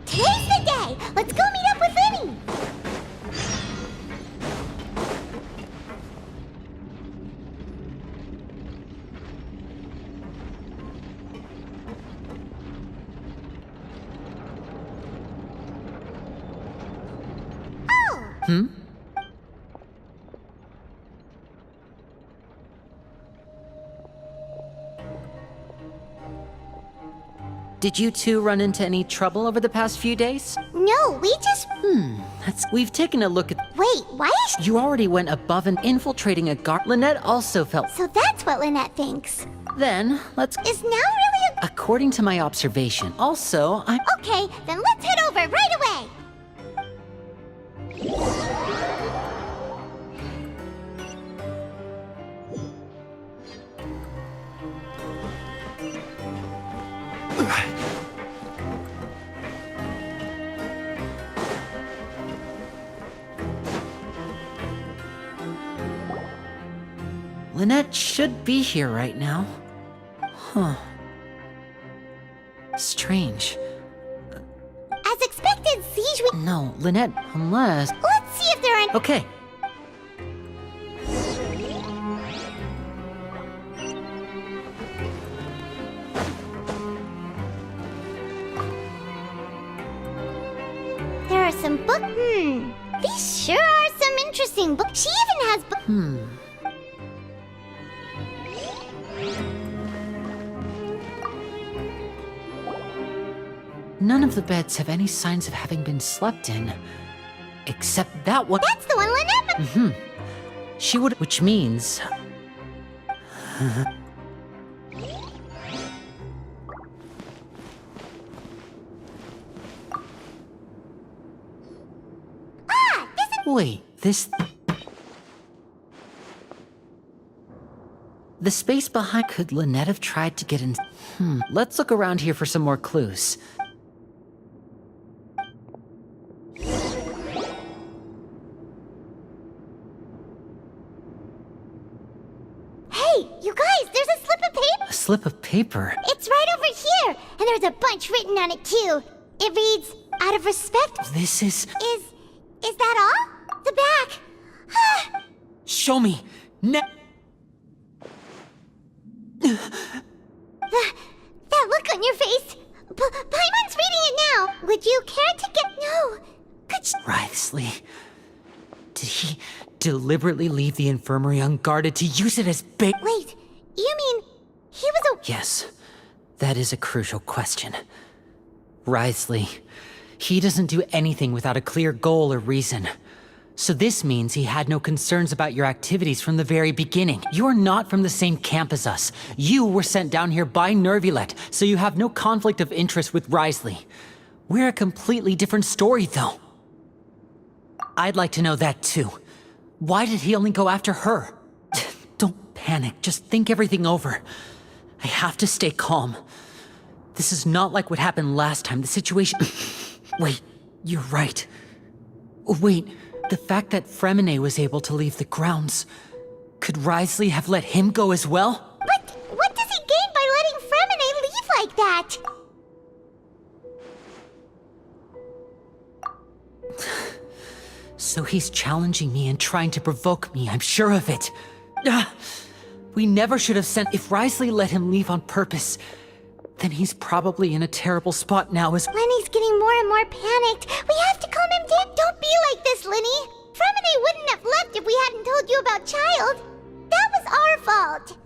Today's the day! Let's go meet up with Linny! Hmm? Did you two run into any trouble over the past few days? No, we just... We've taken a look at... Wait, why is... You already went above and infiltrating a guard. Lynette also felt... So that's what Lynette thinks. Then, let's... Is now really a... According to my observation, also, I'm... Okay, then let's head over right away! Lynette should be here right now. Huh. Strange. As expected, Siege, we... No, Lynette, unless... Let's see if they're in... Okay. There are some book... These sure are some interesting books. She even has book... None of the beds have any signs of having been slept in. Except that one. That's the one Lynette... She would... Which means... Wait, this... The space behind... Could Lynette have tried to get in... Let's look around here for some more clues. Hey, you guys, there's a slip of paper! A slip of paper? It's right over here! And there's a bunch written on it, too. It reads, out of respect... This is... Is that all? The back! Show me! That look on your face! Paimon's reading it now! Would you care to get... No! Could you... Wriothesley. Did he deliberately leave the infirmary unguarded to use it as bait? Wait, you mean... he was a... Yes, that is a crucial question. Wriothesley, he doesn't do anything without a clear goal or reason. So this means he had no concerns about your activities from the very beginning. You're not from the same camp as us. You were sent down here by Nervulet, so you have no conflict of interest with Wriothesley. We're a completely different story, though. I'd like to know that, too. Why did he only go after her? Don't panic, just think everything over. I have to stay calm. This is not like what happened last time. The situation... Wait, you're right. Wait, the fact that Fremine was able to leave the grounds... Could Wriothesley have let him go as well? But what does he gain by letting Fremine leave like that? So he's challenging me and trying to provoke me, I'm sure of it. We never should have sent... If Wriothesley let him leave on purpose, then he's probably in a terrible spot now as... Lenny's getting more and more panicked. We have to calm him down. Don't be like this, Lenny. Fremine wouldn't have left if we hadn't told you about Child. That was our fault.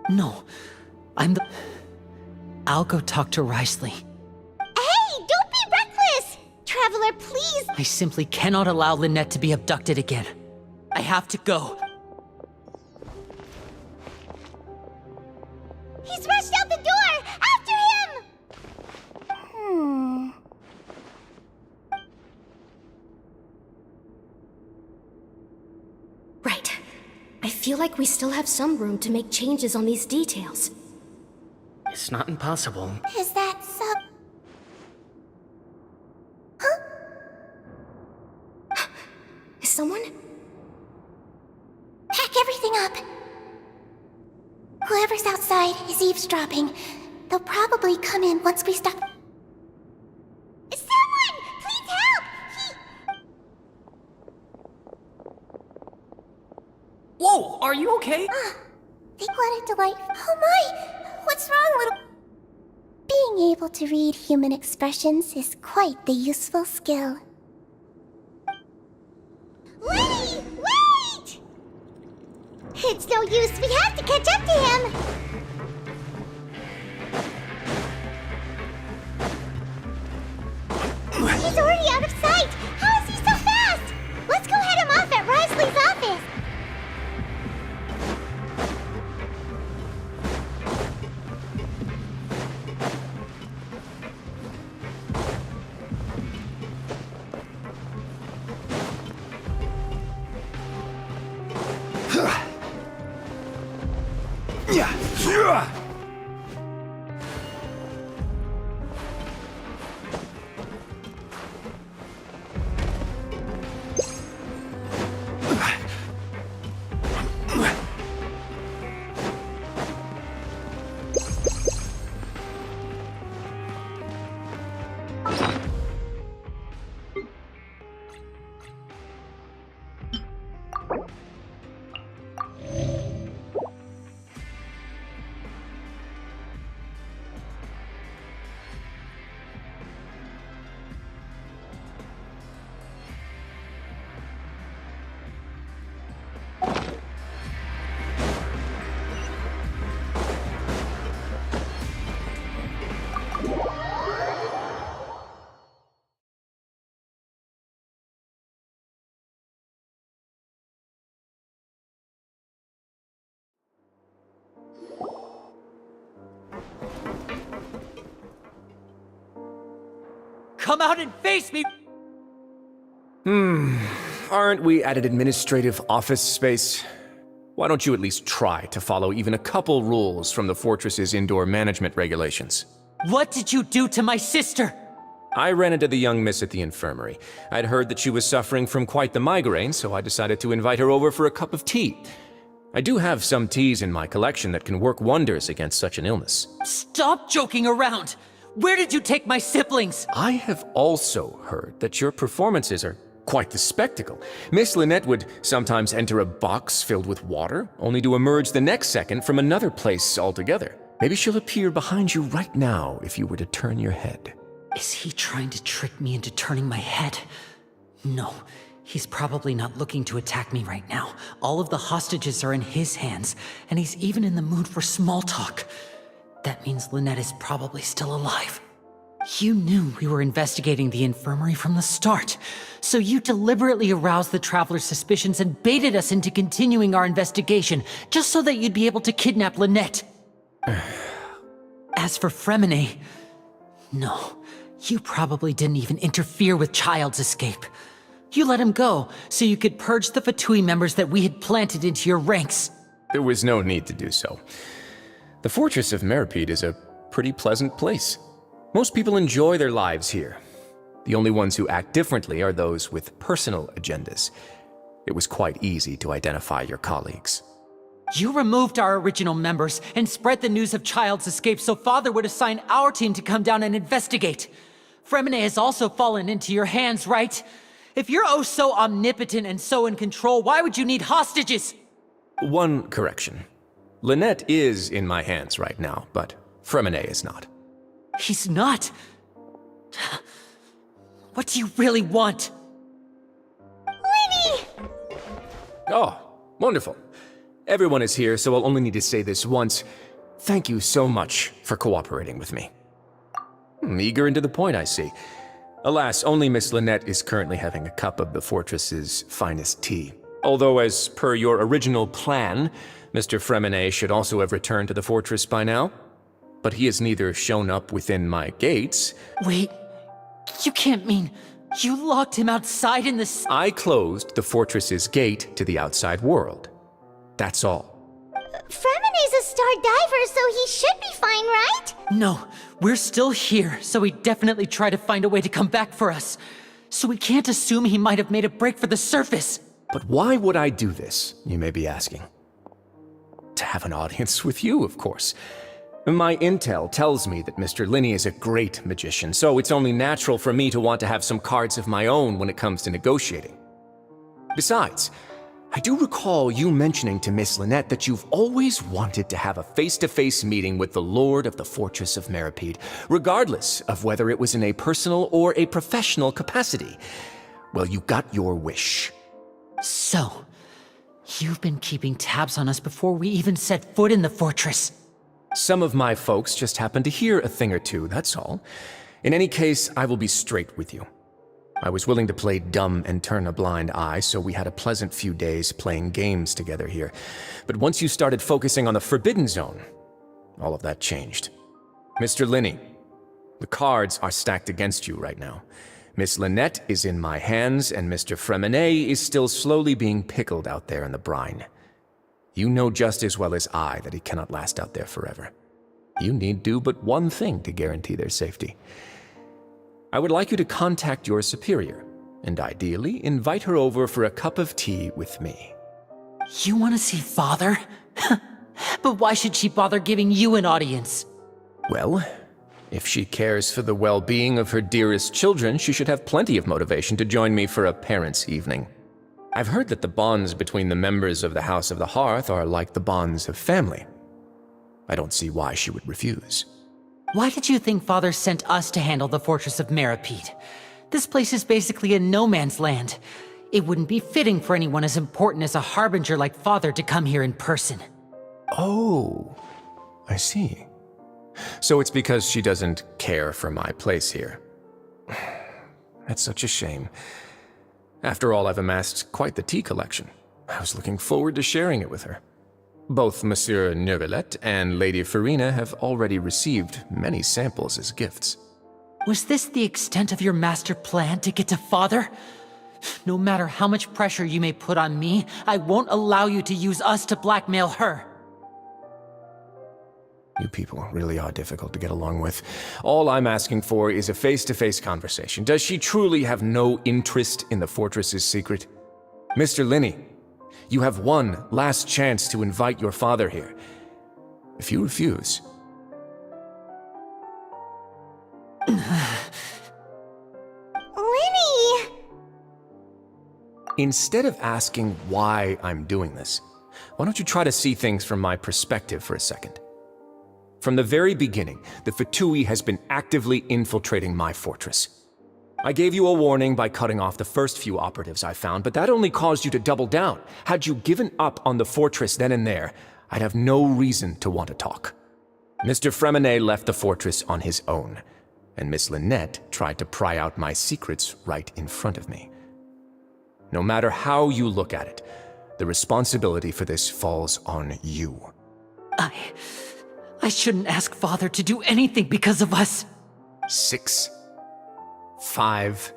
No, I'm the... I'll go talk to Wriothesley. Hey, I simply cannot allow Lynette to be abducted again. I have to go. He's rushed out the door! After him! Right. I feel like we still have some room to make changes on these details. It's not impossible. Is that so? Is someone? Pack everything up. Whoever's outside is eavesdropping. They'll probably come in once we stop. Someone! Please help! Whoa, are you okay? What a delight. Oh my! What's wrong, little... Being able to read human expressions is quite the useful skill. Lenny! Wait! It's no use. We have to catch up to him. He's already out of sight. How is he so fast? Let's go head him off at Risley's office. Come out and face me! Aren't we at an administrative office space? Why don't you at least try to follow even a couple rules from the fortress's indoor management regulations? What did you do to my sister? I ran into the young miss at the infirmary. I'd heard that she was suffering from quite the migraine, so I decided to invite her over for a cup of tea. I do have some teas in my collection that can work wonders against such an illness. Stop joking around! Where did you take my siblings? I have also heard that your performances are quite the spectacle. Miss Lynette would sometimes enter a box filled with water, only to emerge the next second from another place altogether. Maybe she'll appear behind you right now if you were to turn your head. Is he trying to trick me into turning my head? No, he's probably not looking to attack me right now. All of the hostages are in his hands, and he's even in the mood for small talk. That means Lynette is probably still alive. You knew we were investigating the infirmary from the start, so you deliberately aroused the Traveler's suspicions and baited us into continuing our investigation, just so that you'd be able to kidnap Lynette. As for Fremine, no, you probably didn't even interfere with Child's escape. You let him go, so you could purge the Fatui members that we had planted into your ranks. There was no need to do so. The Fortress of Meripede is a pretty pleasant place. Most people enjoy their lives here. The only ones who act differently are those with personal agendas. It was quite easy to identify your colleagues. You removed our original members and spread the news of Child's escape so Father would assign our team to come down and investigate. Fremine has also fallen into your hands, right? If you're oh so omnipotent and so in control, why would you need hostages? One correction. Lynette is in my hands right now, but Fremine is not. He's not? What do you really want? Lenny! Oh, wonderful. Everyone is here, so I'll only need to say this once. Thank you so much for cooperating with me. Eager and to the point, I see. Alas, only Miss Lynette is currently having a cup of the fortress's finest tea. Although, as per your original plan, Mr. Fremenet should also have returned to the fortress by now. But he has neither shown up within my gates... Wait, you can't mean you locked him outside in the... I closed the fortress's gate to the outside world. That's all. Fremenet's a star diver, so he should be fine, right? No, we're still here, so he definitely tried to find a way to come back for us. So we can't assume he might have made a break for the surface. But why would I do this, you may be asking? To have an audience with you, of course. My intel tells me that Mr. Linney is a great magician, so it's only natural for me to want to have some cards of my own when it comes to negotiating. Besides, I do recall you mentioning to Miss Lynette that you've always wanted to have a face-to-face meeting with the Lord of the Fortress of Meripede, regardless of whether it was in a personal or a professional capacity. Well, you got your wish. So, you've been keeping tabs on us before we even set foot in the fortress. Some of my folks just happened to hear a thing or two, that's all. In any case, I will be straight with you. I was willing to play dumb and turn a blind eye, so we had a pleasant few days playing games together here. But once you started focusing on the Forbidden Zone, all of that changed. Mr. Linney, the cards are stacked against you right now. Miss Lynette is in my hands, and Mr. Fremenet is still slowly being pickled out there in the brine. You know just as well as I that he cannot last out there forever. You need do but one thing to guarantee their safety. I would like you to contact your superior, and ideally invite her over for a cup of tea with me. You want to see Father? But why should she bother giving you an audience? Well, if she cares for the well-being of her dearest children, she should have plenty of motivation to join me for a parents' evening. I've heard that the bonds between the members of the House of the Hearth are like the bonds of family. I don't see why she would refuse. Why did you think Father sent us to handle the Fortress of Meripede? This place is basically a no-man's land. It wouldn't be fitting for anyone as important as a harbinger like Father to come here in person. Oh, I see. So it's because she doesn't care for my place here. That's such a shame. After all, I've amassed quite the tea collection. I was looking forward to sharing it with her. Both Monsieur Neuvillette and Lady Farina have already received many samples as gifts. Was this the extent of your master plan to get to Father? No matter how much pressure you may put on me, I won't allow you to use us to blackmail her. You people really are difficult to get along with. All I'm asking for is a face-to-face conversation. Does she truly have no interest in the fortress's secret? Mr. Linney, you have one last chance to invite your father here. If you refuse... Linney! Instead of asking why I'm doing this, why don't you try to see things from my perspective for a second? From the very beginning, the Fatui has been actively infiltrating my fortress. I gave you a warning by cutting off the first few operatives I found, but that only caused you to double down. Had you given up on the fortress then and there, I'd have no reason to want to talk. Mr. Fremenet left the fortress on his own, and Miss Lynette tried to pry out my secrets right in front of me. No matter how you look at it, the responsibility for this falls on you. I shouldn't ask Father to do anything because of us. 6, 5...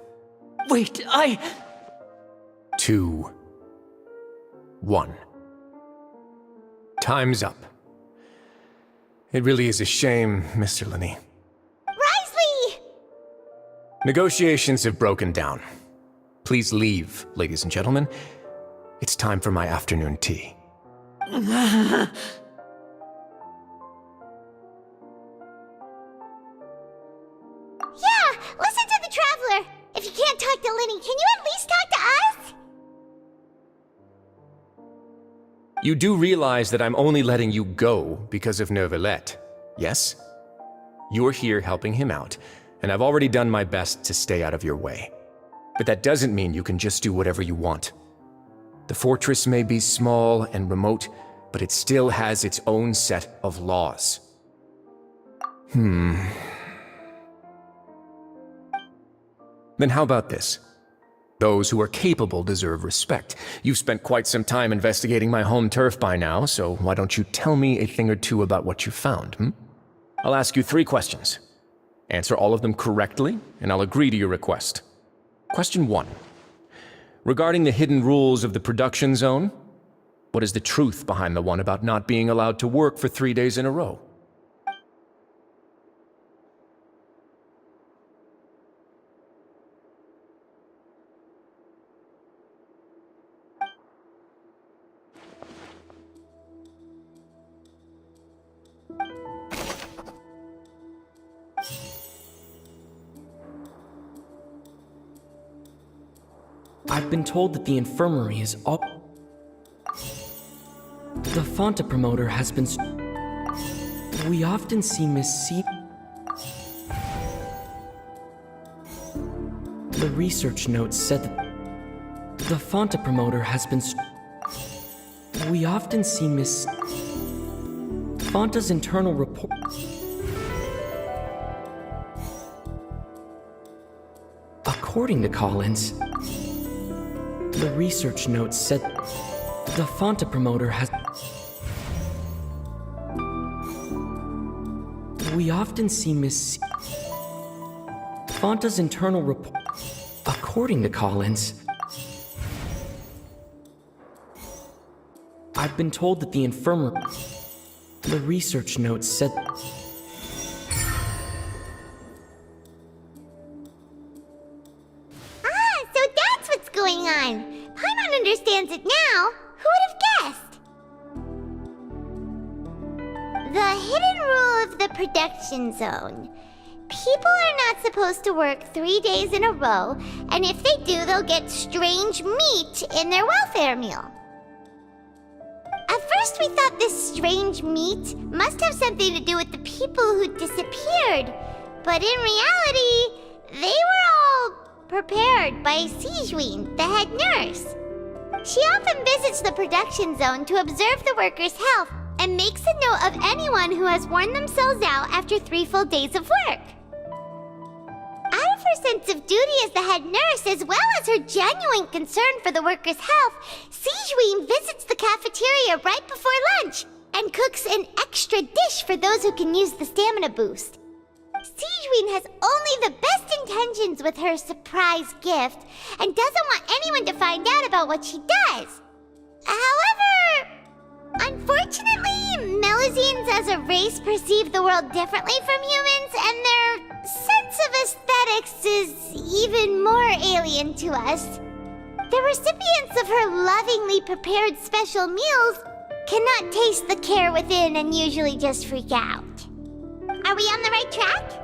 Wait, 2, 1. Time's up. It really is a shame, Mr. Linney. Wriothesley! Negotiations have broken down. Please leave, ladies and gentlemen. It's time for my afternoon tea. Yeah, listen to the Traveler! If you can't talk to Linney, can you at least talk to us? You do realize that I'm only letting you go because of Neuvillette, yes? You're here helping him out, and I've already done my best to stay out of your way. But that doesn't mean you can just do whatever you want. The fortress may be small and remote, but it still has its own set of laws. Then how about this? Those who are capable deserve respect. You've spent quite some time investigating my home turf by now, so why don't you tell me a thing or two about what you found, I'll ask you 3 questions. Answer all of them correctly, and I'll agree to your request. Question 1. Regarding the hidden rules of the production zone, what is the truth behind the one about not being allowed to work for 3 days in a row? I've been told that the infirmary is all... The Fonta promoter has been... We often see Miss C... The research notes said that... The Fonta promoter has been... We often see Miss... Fonta's internal report... According to Collins... The research notes said the Fonta promoter has... We often see Miss... Fonta's internal report... According to Collins... I've been told that the infirmary... The research notes said... Going on. Paimon understands it now. Who would have guessed? The hidden rule of the production zone. People are not supposed to work 3 days in a row, and if they do, they'll get strange meat in their welfare meal. At first, we thought this strange meat must have something to do with the people who disappeared, but in reality, they were all prepared by Sijween, the head nurse. She often visits the production zone to observe the workers' health and makes a note of anyone who has worn themselves out after 3 full days of work. Out of her sense of duty as the head nurse, as well as her genuine concern for the workers' health, Sijween visits the cafeteria right before lunch and cooks an extra dish for those who can use the stamina boost. Sijween has only the best intentions with her surprise gift and doesn't want anyone to find out about what she does. However, unfortunately, Melazines as a race perceive the world differently from humans, and their sense of aesthetics is even more alien to us. The recipients of her lovingly prepared special meals cannot taste the care within and usually just freak out. Are we on the right track?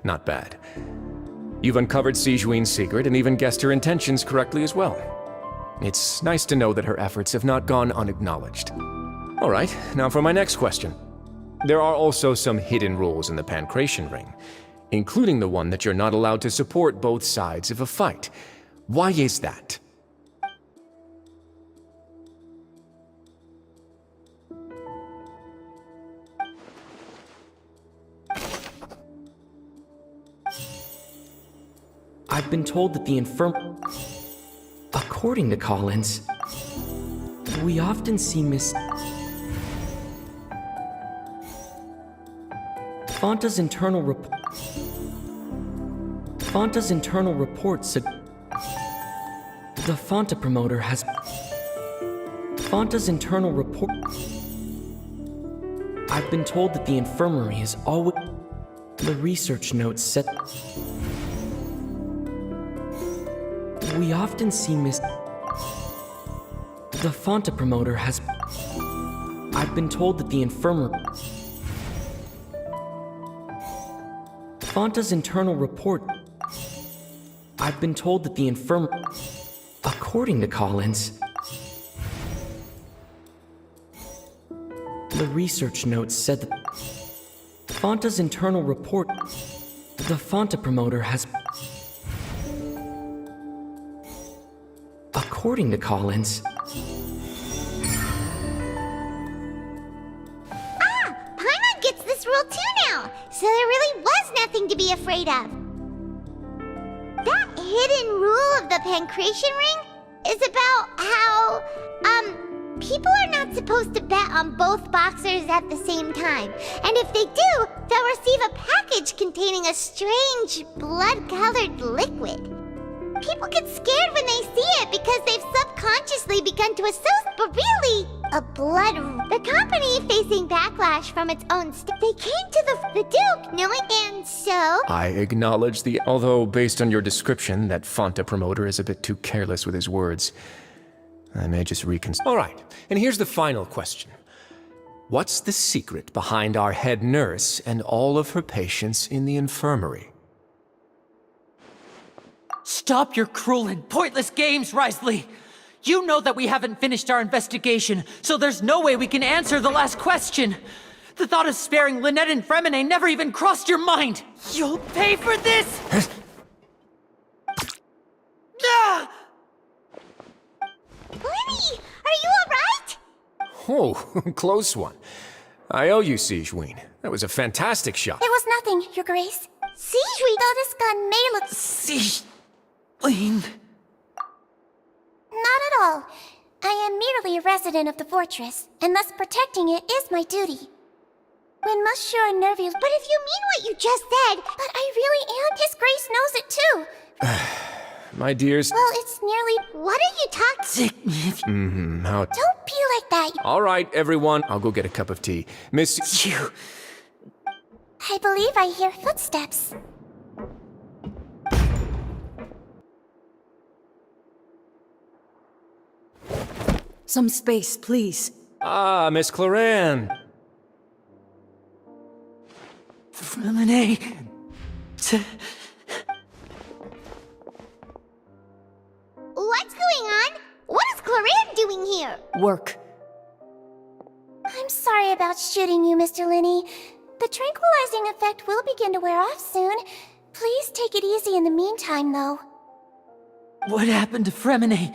Not bad. You've uncovered Sijween's secret and even guessed her intentions correctly as well. It's nice to know that her efforts have not gone unacknowledged. All right, now for my next question. There are also some hidden rules in the Pancration Ring, including the one that you're not allowed to support both sides of a fight. Why is that? I've been told that the According to Collins, we often see Miss... Fonta's internal report... Fonta's internal report said... The Fonta promoter has... Fonta's internal report... I've been told that the infirmary is always... The research notes said... We often see Miss... The Fonta promoter has... I've been told that the infirmary... Fonta's internal report... I've been told that the infirmary... According to Collins... The research notes said that... Fonta's internal report... The Fonta promoter has... According to Collins... Paimon gets this rule too now, so there really was has nothing to be afraid of. That hidden rule of the Pancration Ring is about how, people are not supposed to bet on both boxers at the same time. And if they do, they'll receive a package containing a strange, blood-colored liquid. People get scared when they see it because they've subconsciously begun to associate, but really, a blood. The company facing backlash from its own they came to the Duke knowing, and so. I acknowledge although based on your description, that Fanta promoter is a bit too careless with his words. I may just reconsider. All right, and here's the final question. What's the secret behind our head nurse and all of her patients in the infirmary? Stop your cruel and pointless games, Risley! You know that we haven't finished our investigation, so there's no way we can answer the last question! The thought of sparing Lynette and Fremine never even crossed your mind! You'll pay for this! Ah! Lenny, are you alright? Oh, close one. I owe you, Sigewinne. That was a fantastic shot. It was nothing, Your Grace. Sigewinne! Though this gun may look... Sigewinne... Not at all. I am merely a resident of the fortress, and thus protecting it is my duty. When Monsieur Nervy... But if you mean what you just said... But I really am. His Grace knows it too. My dears... Well, it's nearly... What are you talking... How... Don't be like that. All right, everyone. I'll go get a cup of tea. Miss... You... I believe I hear footsteps. Some space, please. Ah, Miss Cloran. Fremine... What's going on? What is Cloran doing here? Work. I'm sorry about shooting you, Mr. Linney. The tranquilizing effect will begin to wear off soon. Please take it easy in the meantime, though. What happened to Fremine?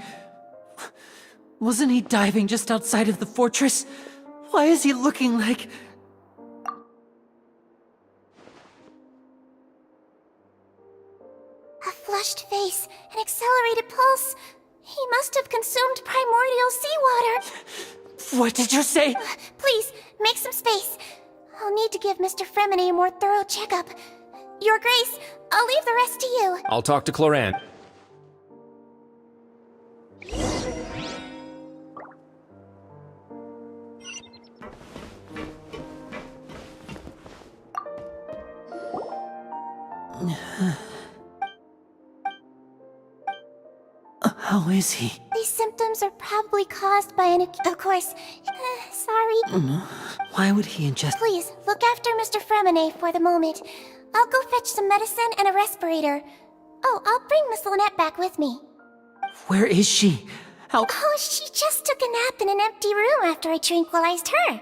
Wasn't he diving just outside of the fortress? Why is he looking like... A flushed face, an accelerated pulse. He must have consumed primordial seawater. What did you say? Please, make some space. I'll need to give Mr. Fremine a more thorough checkup. Your Grace, I'll leave the rest to you. I'll talk to Cloran. How is he? These symptoms are probably caused by an... Of course. Sorry. Why would he ingest... Please, look after Mr. Fremine for the moment. I'll go fetch some medicine and a respirator. Oh, I'll bring Miss Lynette back with me. Where is she? How... Oh, she just took a nap in an empty room after I tranquilized her.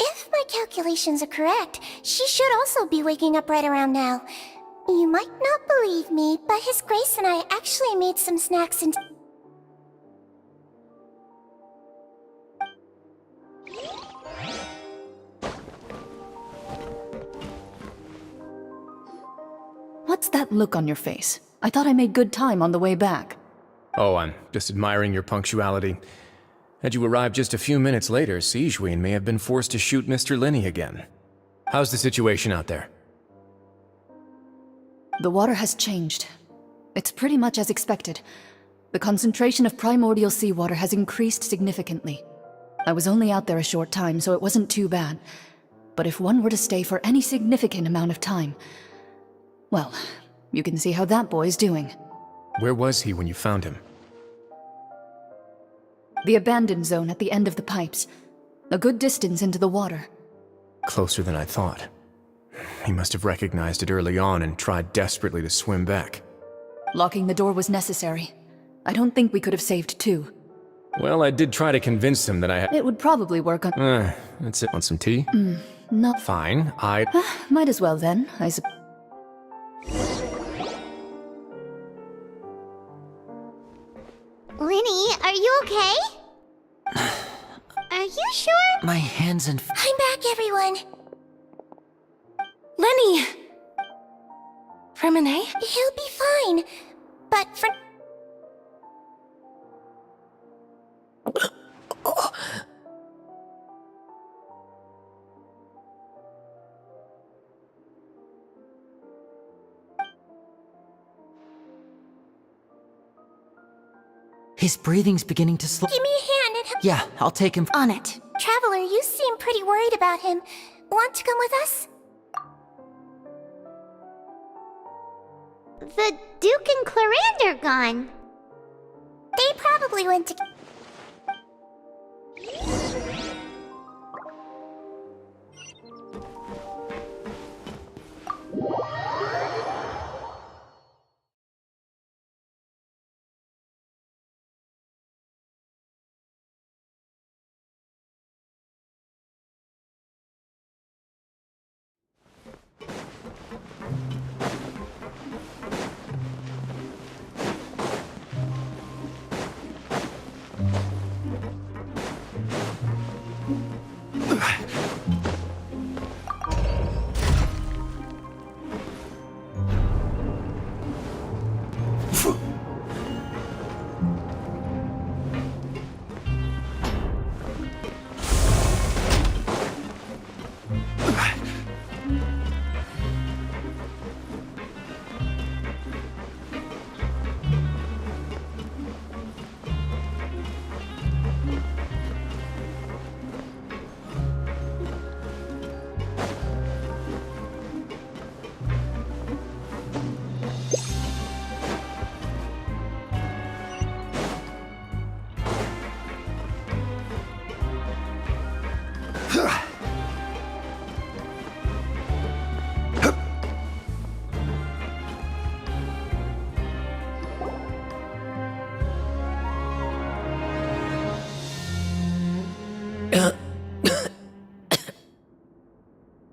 If my calculations are correct, she should also be waking up right around now. You might not believe me, but His Grace and I actually made some snacks and... What's that look on your face? I thought I made good time on the way back. Oh, I'm just admiring your punctuality. Had you arrived just a few minutes later, Sigewinne may have been forced to shoot Mr. Linney again. How's the situation out there? The water has changed. It's pretty much as expected. The concentration of primordial seawater has increased significantly. I was only out there a short time, so it wasn't too bad. But if one were to stay for any significant amount of time... Well, you can see how that boy's doing. Where was he when you found him? The abandoned zone at the end of the pipes. A good distance into the water. Closer than I thought. He must have recognized it early on and tried desperately to swim back. Locking the door was necessary. I don't think we could have saved two. Well, I did try to convince him that I had... It would probably work on... That's it. Want some tea? Not... Fine, Might as well then, I suppose. Linny, are you okay? Are you sure? My hands and... I'm back, everyone. Lenny! Renee? He'll be fine. But for... His breathing's beginning to slow. Give me a hand and help. Yeah, I'll take him. On it. Traveler, you seem pretty worried about him. Want to come with us? The Duke and Clarande are gone. They probably went to...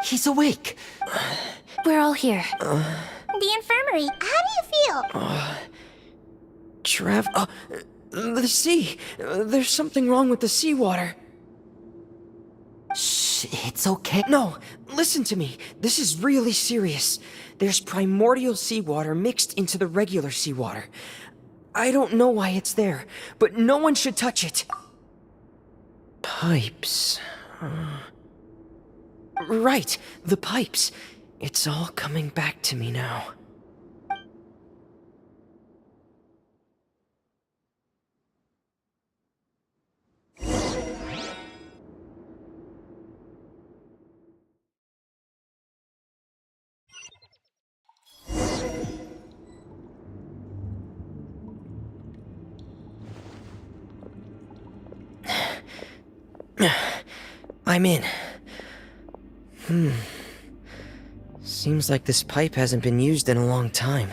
He's awake. We're all here. The infirmary. How do you feel? The sea. There's something wrong with the seawater. Shh, it's okay. No, listen to me. This is really serious. There's primordial seawater mixed into the regular seawater. I don't know why it's there, but no one should touch it. Pipes. Right, the pipes. It's all coming back to me now. I'm in. Seems like this pipe hasn't been used in a long time.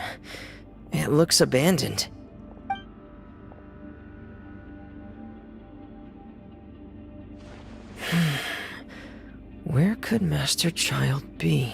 It looks abandoned. Where could Master Child be?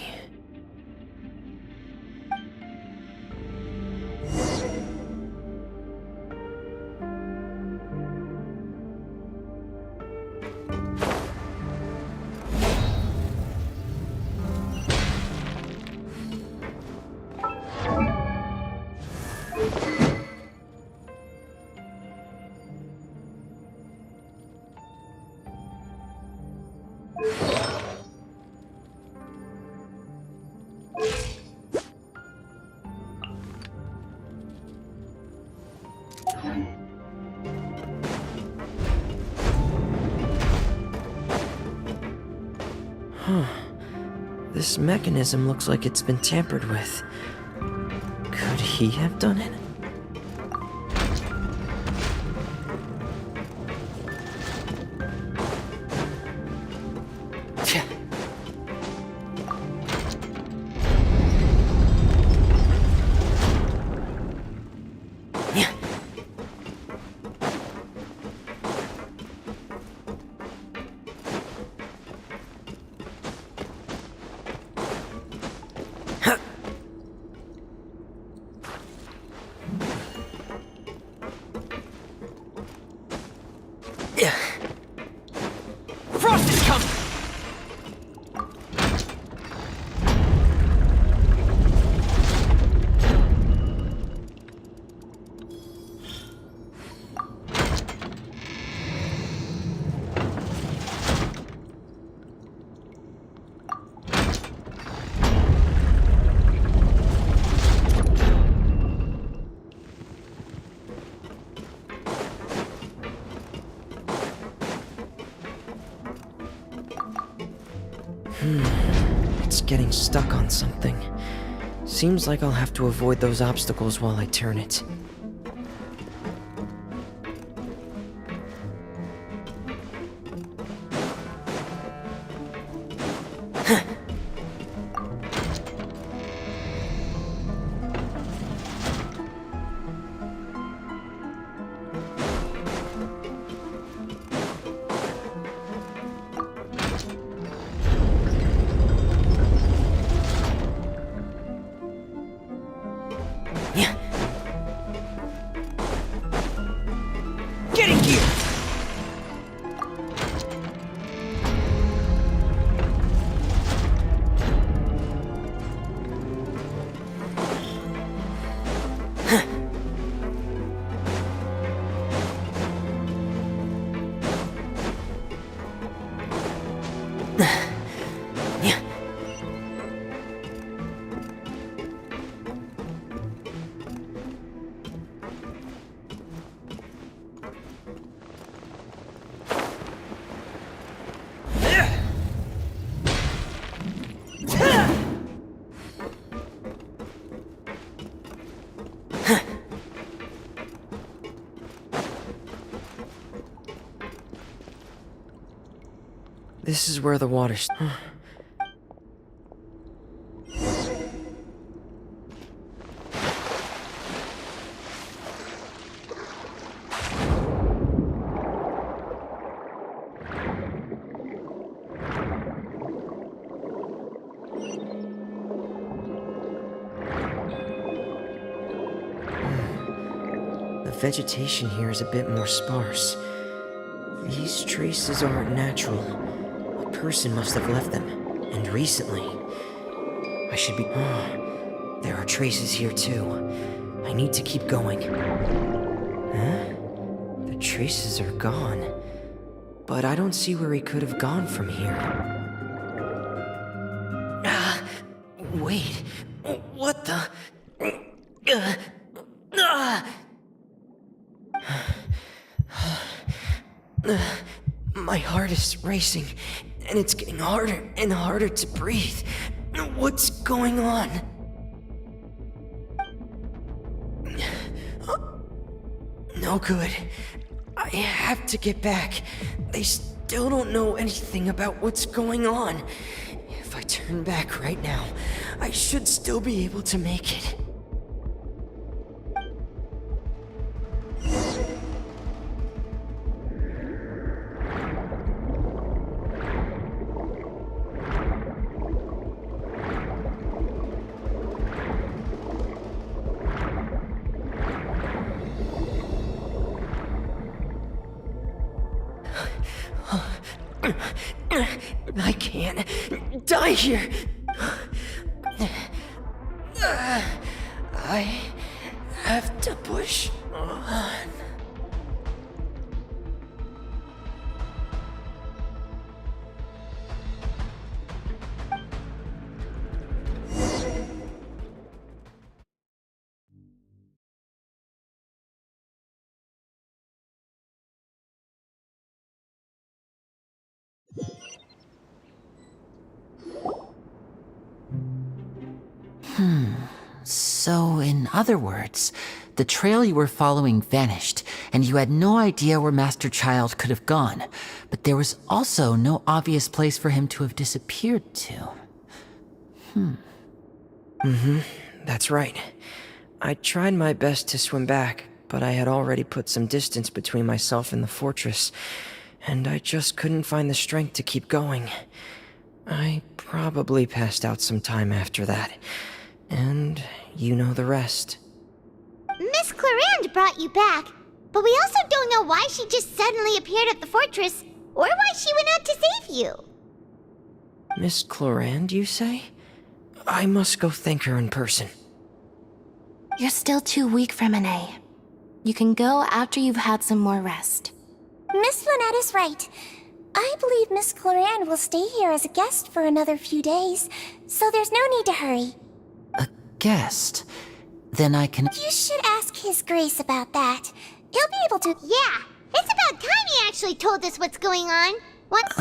This mechanism looks like it's been tampered with. Could he have done it? Frost is coming! getting stuck on something. Seems like I'll have to avoid those obstacles while I turn it. Get in gear! This is where the water's... The vegetation here is a bit more sparse. These traces aren't natural. A person must have left them, and recently. I should be... There are traces here too. I need to keep going. Huh? The traces are gone. But I don't see where he could have gone from here. Wait. What the... My heart is racing, and it's getting harder and harder to breathe. What's going on? No good. I have to get back. They still don't know anything about what's going on. If I turn back right now, I should still be able to make it. I can't die here. I have to push on. So, in other words, the trail you were following vanished, and you had no idea where Master Child could have gone, but there was also no obvious place for him to have disappeared to. That's right. I tried my best to swim back, but I had already put some distance between myself and the fortress, and I just couldn't find the strength to keep going. I probably passed out some time after that. And you know the rest. Miss Clarande brought you back, but we also don't know why she just suddenly appeared at the fortress, or why she went out to save you. Miss Clarande, you say? I must go thank her in person. You're still too weak for Monet. You can go after you've had some more rest. Miss Lynette is right. I believe Miss Clarande will stay here as a guest for another few days, so there's no need to hurry. Guest? Then I can... You should ask His Grace about that. He'll be able to... Yeah, it's about time he actually told us what's going on. What?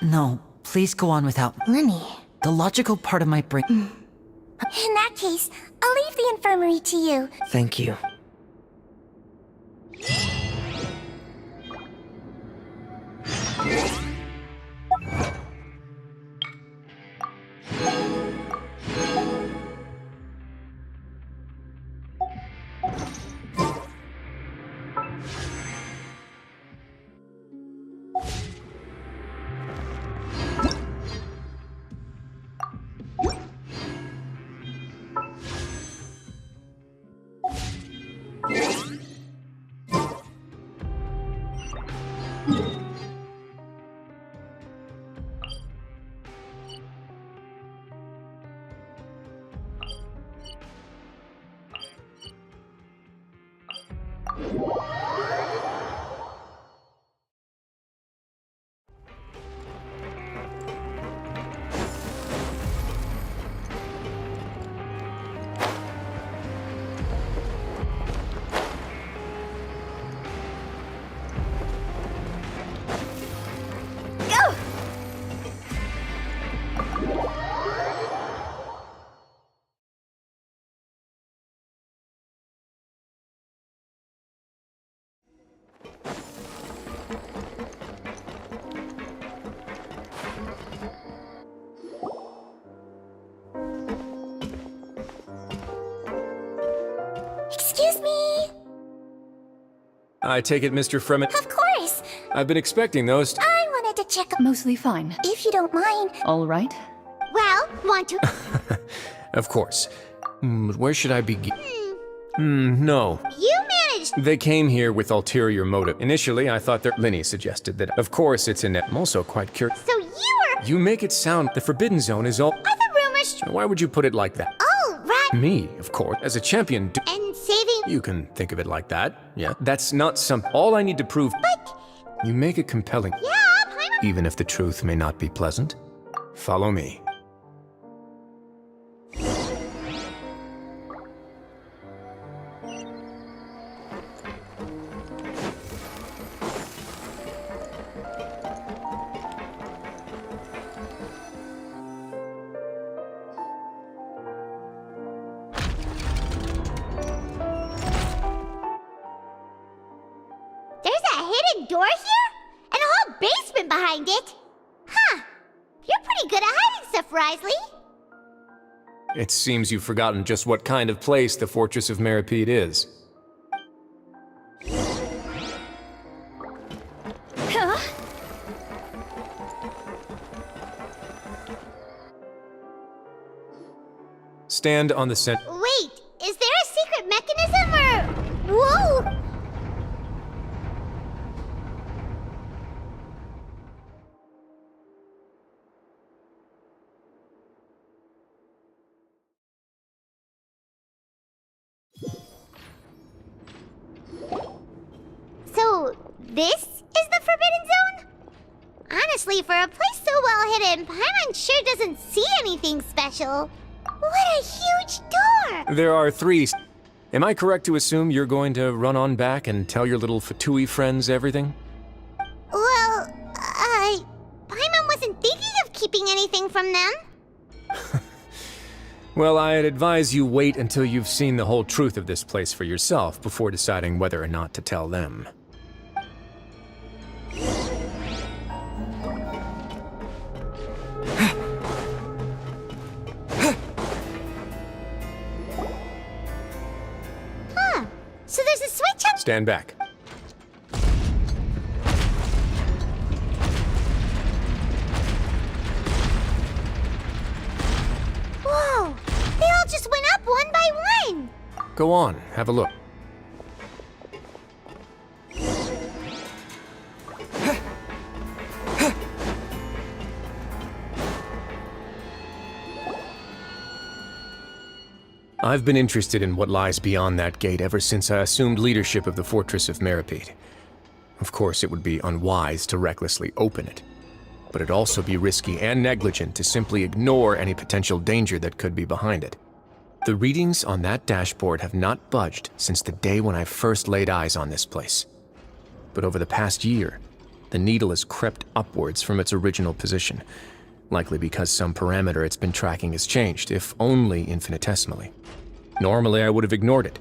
No, please go on without... Lenny, The logical part of my brain. In that case, I'll leave the infirmary to you. Thank you. Excuse me. I take it, Mr. Fremen. Of course. I've been expecting those. I wanted to check. Mostly fine. If you don't mind. All right. Well, want to? Of course. Where should I begin? No. You managed. They came here with ulterior motive. Initially, I thought that Linny suggested that. Of course, it's in it. I'm also quite curious. So you were. You make it sound the Forbidden Zone is all. Are the rumors? Why would you put it like that? Oh, right. Me, of course, as a champion. And saving. You can think of it like that. Yeah, that's not some. All I need to prove. But. You make it compelling. Yeah, Even if the truth may not be pleasant. Follow me. There's a hidden door here? And a whole basement behind it? Huh. You're pretty good at hiding stuff, Risley. It seems you've forgotten just what kind of place the Fortress of Meripede is. Huh? Stand on the center. Wait, is there a secret mechanism or... Whoa! So, this is the Forbidden Zone? Honestly, for a place so well hidden, Paimon sure doesn't see anything special. What a huge door! There are 3. Am I correct to assume you're going to run on back and tell your little Fatui friends everything? Well, Paimon wasn't thinking of keeping anything from them. Well, I'd advise you wait until you've seen the whole truth of this place for yourself before deciding whether or not to tell them. Huh. So there's a switch on... Stand back. Whoa! They all just went up one by one! Go on, have a look. I've been interested in what lies beyond that gate ever since I assumed leadership of the Fortress of Meripede. Of course, it would be unwise to recklessly open it, but it'd also be risky and negligent to simply ignore any potential danger that could be behind it. The readings on that dashboard have not budged since the day when I first laid eyes on this place. But over the past year, the needle has crept upwards from its original position, Likely because some parameter it's been tracking has changed, if only infinitesimally. Normally I would have ignored it,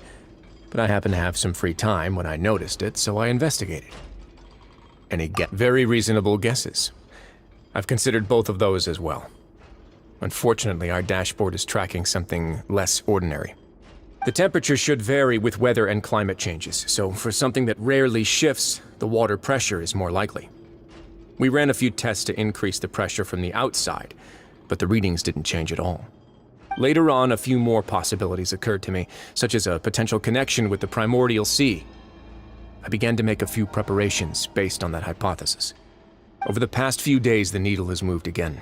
but I happened to have some free time when I noticed it, so I investigated. Any very reasonable guesses? I've considered both of those as well. Unfortunately, our dashboard is tracking something less ordinary. The temperature should vary with weather and climate changes, so for something that rarely shifts, the water pressure is more likely. We ran a few tests to increase the pressure from the outside, but the readings didn't change at all. Later on, a few more possibilities occurred to me, such as a potential connection with the primordial sea. I began to make a few preparations based on that hypothesis. Over the past few days, the needle has moved again.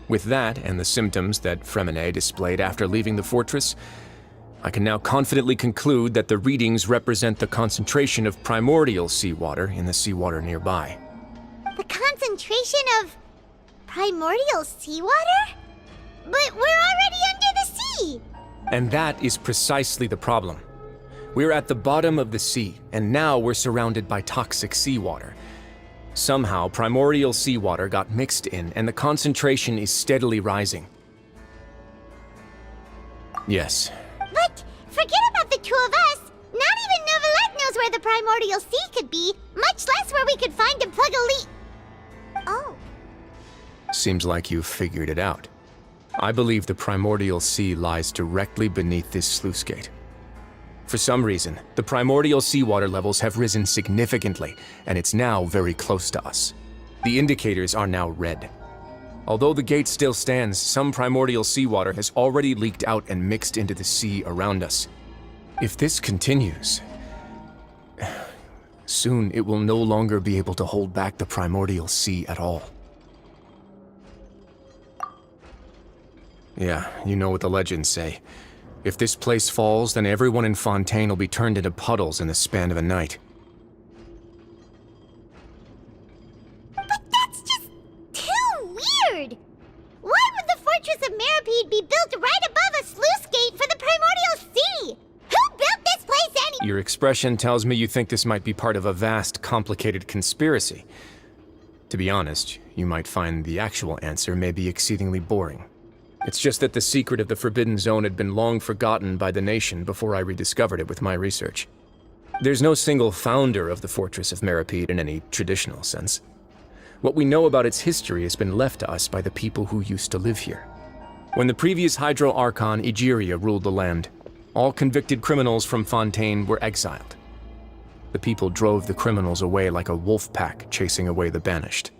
With that, and the symptoms that Fremine displayed after leaving the fortress, I can now confidently conclude that the readings represent the concentration of primordial seawater in the seawater nearby. The concentration of primordial seawater? But we're already under the sea! And that is precisely the problem. We're at the bottom of the sea, and now we're surrounded by toxic seawater. Somehow, primordial seawater got mixed in, and the concentration is steadily rising. Yes. But forget about the two of us! Not even Novelette knows where the primordial sea could be, much less where we could find and plug a leak. Oh. Seems like you've figured it out. I believe the primordial sea lies directly beneath this sluice gate. For some reason, the primordial seawater levels have risen significantly, and it's now very close to us. The indicators are now red. Although the gate still stands, some primordial seawater has already leaked out and mixed into the sea around us. If this continues, soon it will no longer be able to hold back the primordial sea at all. Yeah, you know what the legends say. If this place falls, then everyone in Fontaine will be turned into puddles in the span of a night. But that's just too weird! Why would the Fortress of Meripede be built right above a sluice gate for the primordial sea? Who built this place anyway? Your expression tells me you think this might be part of a vast, complicated conspiracy. To be honest, you might find the actual answer may be exceedingly boring. It's just that the secret of the Forbidden Zone had been long forgotten by the nation before I rediscovered it with my research. There's no single founder of the Fortress of Meripede in any traditional sense. What we know about its history has been left to us by the people who used to live here. When the previous Hydro Archon Egeria ruled the land, all convicted criminals from Fontaine were exiled. The people drove the criminals away like a wolf pack chasing away the banished.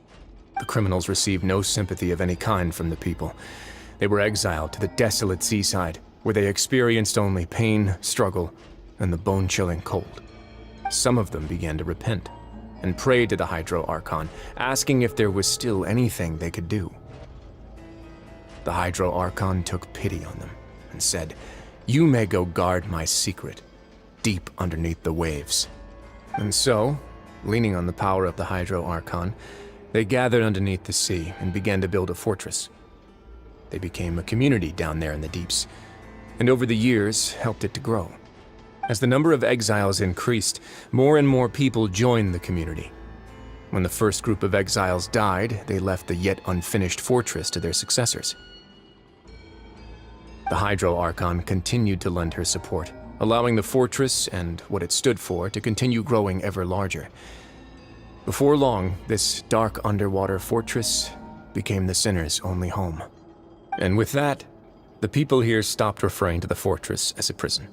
The criminals received no sympathy of any kind from the people. They were exiled to the desolate seaside, where they experienced only pain, struggle, and the bone-chilling cold. Some of them began to repent, and prayed to the Hydro Archon, asking if there was still anything they could do. The Hydro Archon took pity on them, and said, "You may go guard my secret, deep underneath the waves." And so, leaning on the power of the Hydro Archon, they gathered underneath the sea and began to build a fortress. They became a community down there in the deeps, and over the years helped it to grow. As the number of exiles increased, more and more people joined the community. When the first group of exiles died, they left the yet unfinished fortress to their successors. The Hydro Archon continued to lend her support, allowing the fortress and what it stood for to continue growing ever larger. Before long, this dark underwater fortress became the sinner's only home. And with that, the people here stopped referring to the fortress as a prison.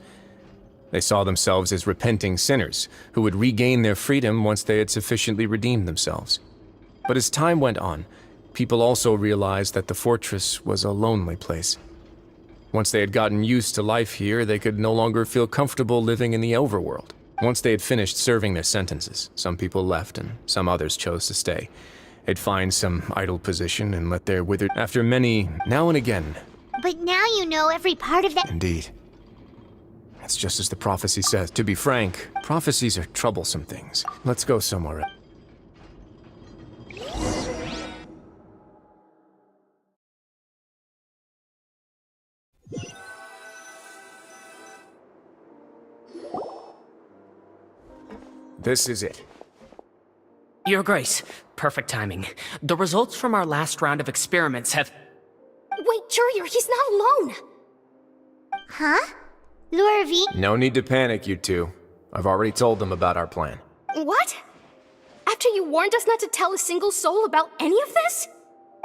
They saw themselves as repenting sinners who would regain their freedom once they had sufficiently redeemed themselves. But as time went on, people also realized that the fortress was a lonely place. Once they had gotten used to life here, they could no longer feel comfortable living in the overworld. Once they had finished serving their sentences, some people left and some others chose to stay. They'd find some idle position and let their withered... After many, now and again... But now you know every part of that... Indeed. It's just as the prophecy says. To be frank, prophecies are troublesome things. Let's go somewhere else. This is it. Your Grace, perfect timing. The results from our last round of experiments have... Jurier, he's not alone! Huh? Lurvine? No need to panic, you two. I've already told them about our plan. What? After you warned us not to tell a single soul about any of this?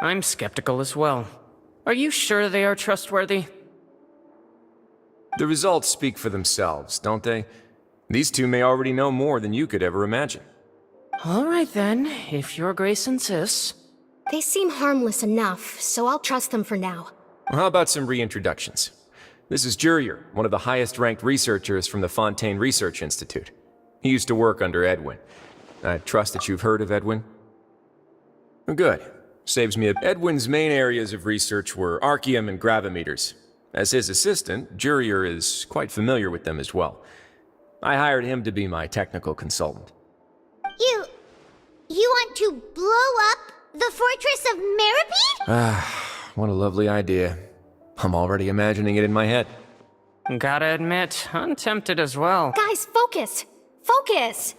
I'm skeptical as well. Are you sure they are trustworthy? The results speak for themselves, don't they? These two may already know more than you could ever imagine. All right then, if your grace insists. They seem harmless enough, so I'll trust them for now. Well, how about some reintroductions? This is Jurier, one of the highest-ranked researchers from the Fontaine Research Institute. He used to work under Edwin. I trust that you've heard of Edwin? Good. Saves me a... Edwin's main areas of research were archaeum and gravimeters. As his assistant, Jurier is quite familiar with them as well. I hired him to be my technical consultant. You want to blow up the fortress of Meripede? Ah, what a lovely idea. I'm already imagining it in my head. Gotta admit, I'm tempted as well. Guys, focus! Focus!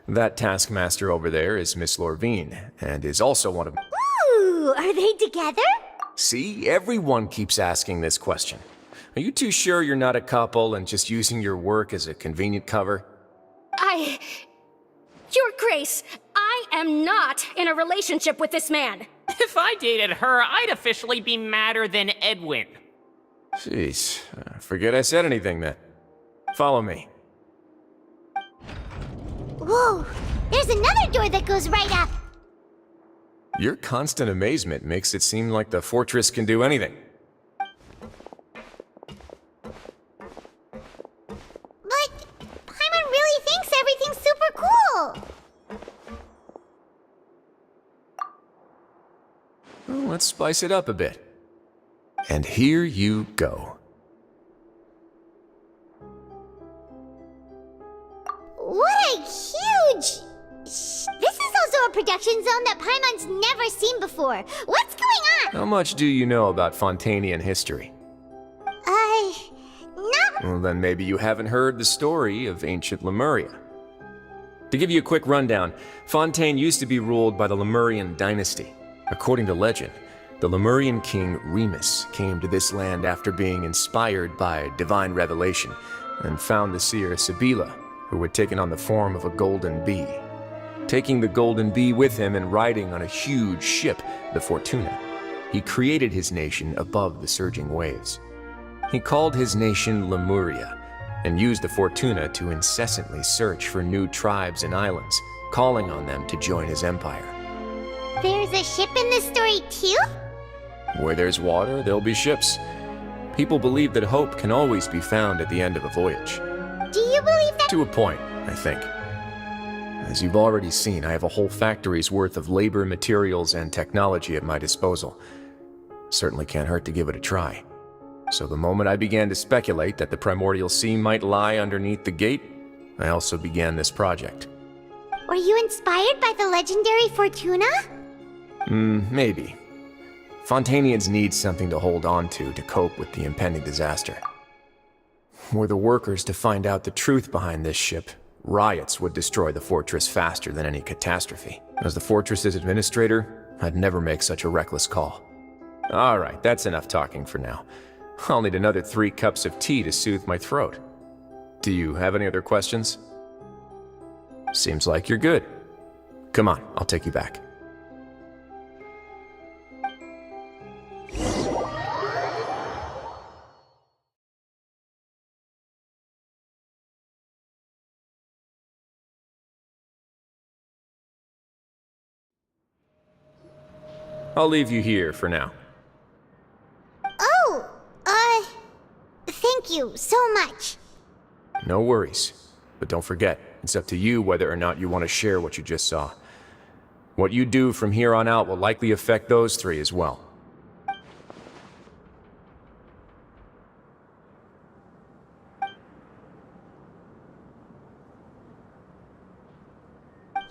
That taskmaster over there is Miss Lorvine, and is also one of... Ooh, are they together? See, everyone keeps asking this question. Are you too sure you're not a couple and just using your work as a convenient cover? Your Grace, I am not in a relationship with this man. If I dated her, I'd officially be madder than Edwin. Jeez, forget I said anything then. Follow me. Whoa, there's another door that goes right up. Your constant amazement makes it seem like the fortress can do anything. But Paimon really thinks everything's super cool. Well, let's spice it up a bit. And here you go. What a huge... This is also a production zone that Paimon's never seen before. What's going on? How much do you know about Fontanian history? Not... Well, then maybe you haven't heard the story of ancient Lemuria. To give you a quick rundown, Fontaine used to be ruled by the Lemurian dynasty. According to legend, the Lemurian king Remus came to this land after being inspired by divine revelation and found the seer Sibila, who had taken on the form of a golden bee. Taking the golden bee with him and riding on a huge ship, the Fortuna, he created his nation above the surging waves. He called his nation Lemuria and used the Fortuna to incessantly search for new tribes and islands, calling on them to join his empire. There's a ship in this story too? Where there's water, there'll be ships. People believe that hope can always be found at the end of a voyage. Do you believe that? To a point, I think. As you've already seen, I have a whole factory's worth of labor, materials, and technology at my disposal. Certainly can't hurt to give it a try. So the moment I began to speculate that the primordial sea might lie underneath the gate, I also began this project. Were you inspired by the legendary Fortuna? Maybe. Fontanians need something to hold on to cope with the impending disaster. Were the workers to find out the truth behind this ship, riots would destroy the fortress faster than any catastrophe. As the fortress's administrator, I'd never make such a reckless call. Alright, that's enough talking for now. I'll need another 3 cups of tea to soothe my throat. Do you have any other questions? Seems like you're good. Come on, I'll take you back. I'll leave you here for now. Oh, thank you so much. No worries. But don't forget, it's up to you whether or not you want to share what you just saw. What you do from here on out will likely affect those 3 as well.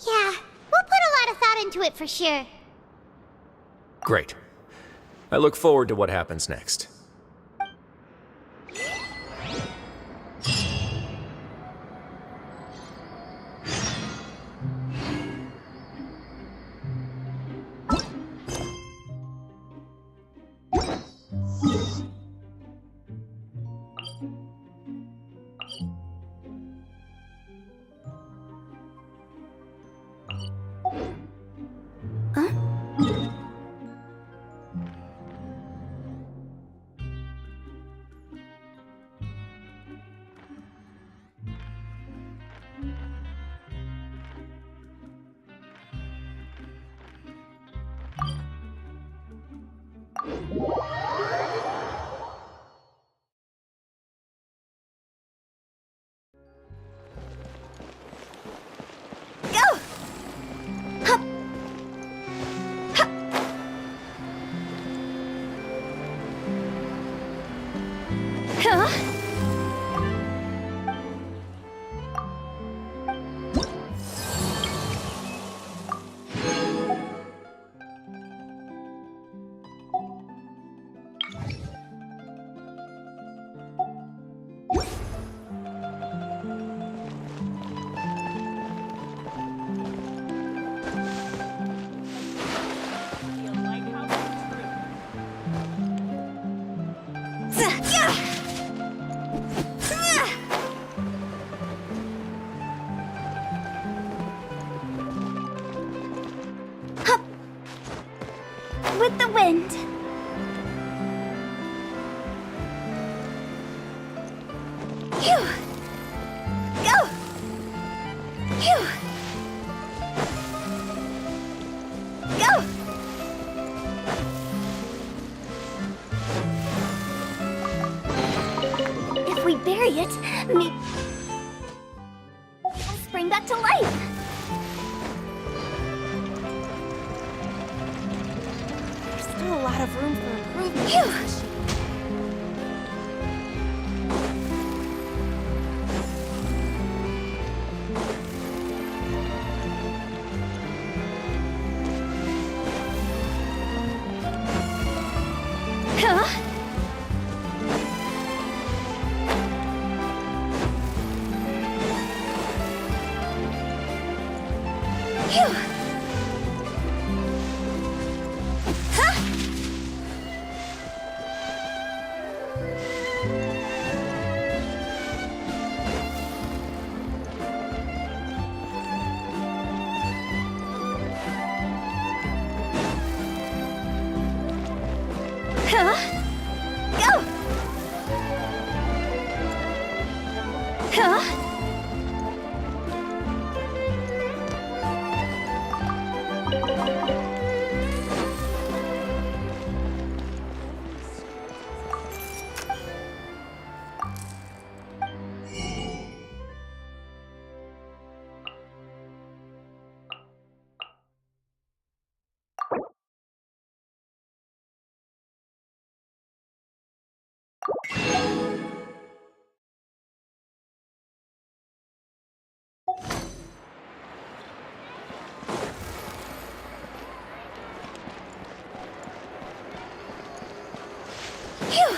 Yeah, we'll put a lot of thought into it for sure. Great. I look forward to what happens next. end. Phew. Go! Phew. Go! If we bury it, maybe it'll spring back to life. There's still a lot of room for improvement. Phew. Huh? Phew. Huh? Huh? Go! Huh? Phew.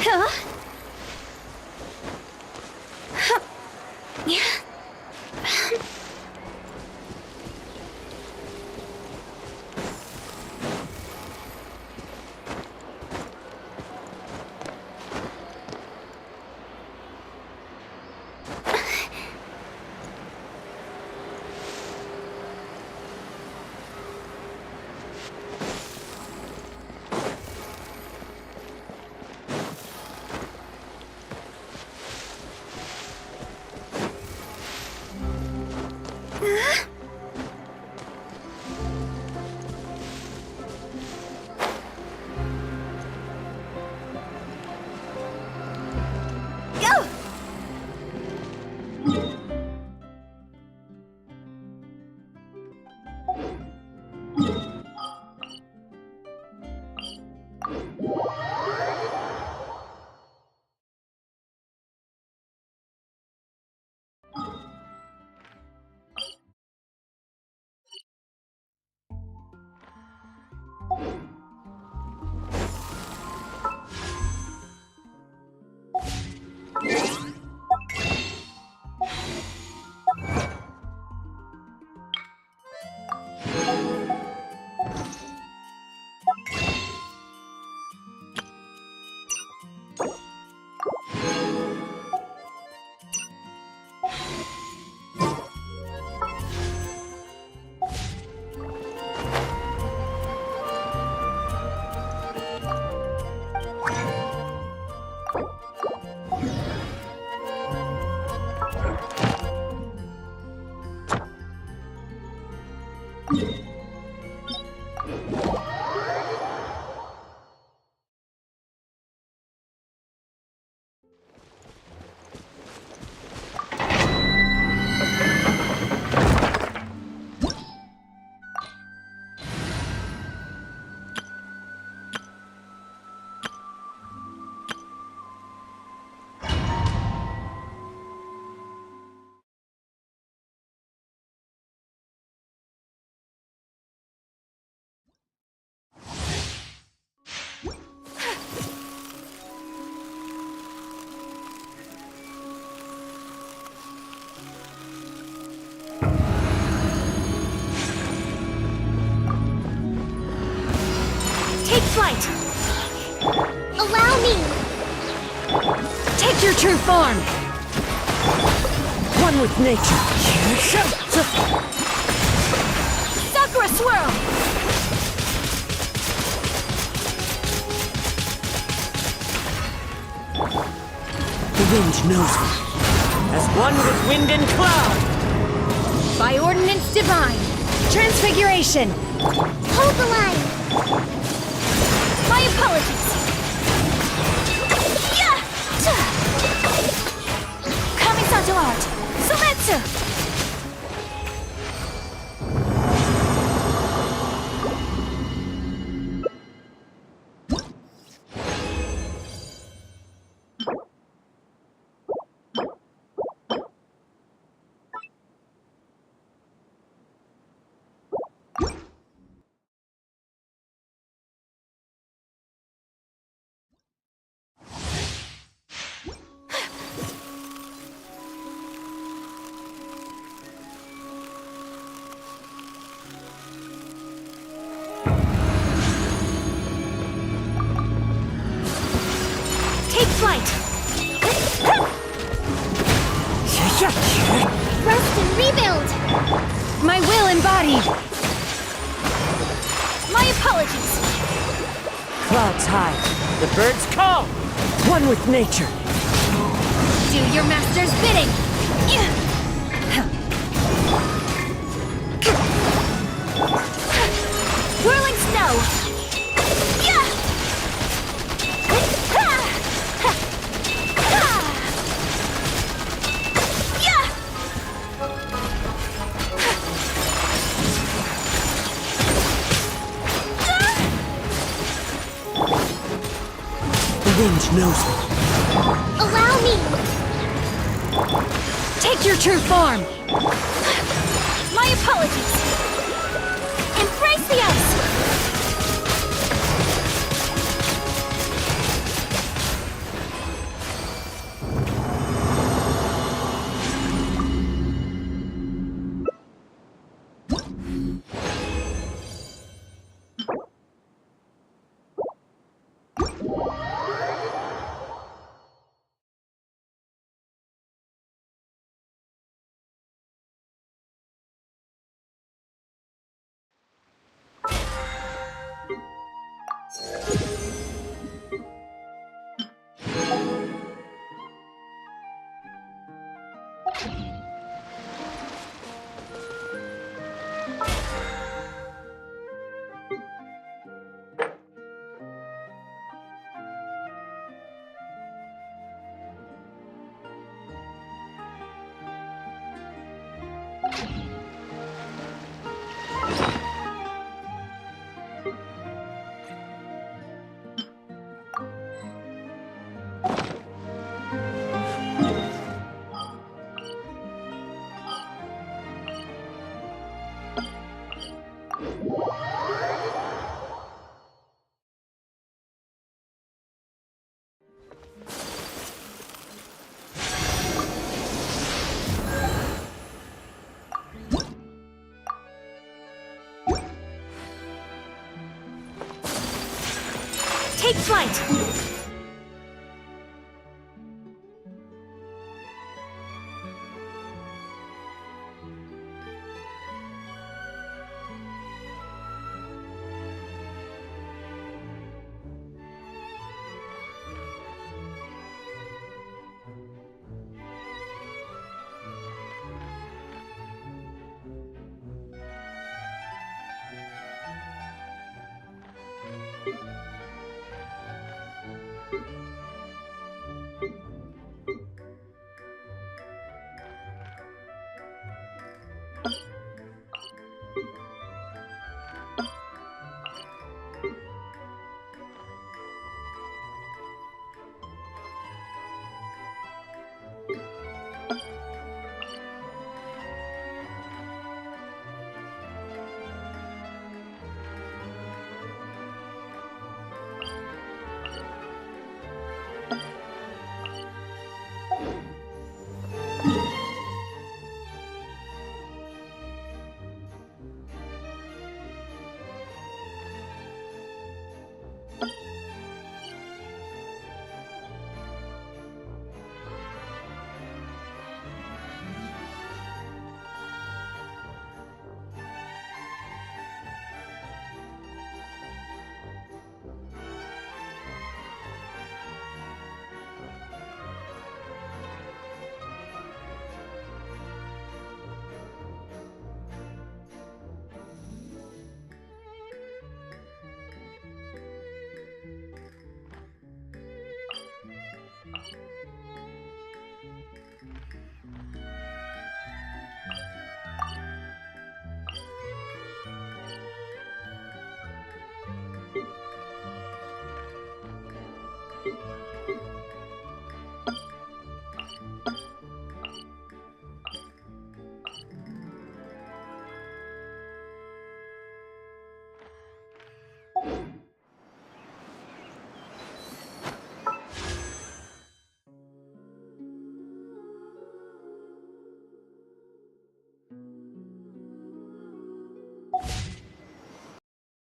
Huh? Huh. Yeah. Go! Take flight! true form! One with nature! Sakura swirl! The wind knows me. As one with wind and cloud! By ordinance divine! Transfiguration! Hold the line! My apologies! Yeah! Kamisato art! Sumetsu! Take flight! Rest and rebuild! My will embodied! My apologies! Clouds high, the birds call! One with nature! Do your master's bidding! Whirling snow! The wind knows me. Allow me! Take your true form! My apologies! Embrace the ice! Take flight!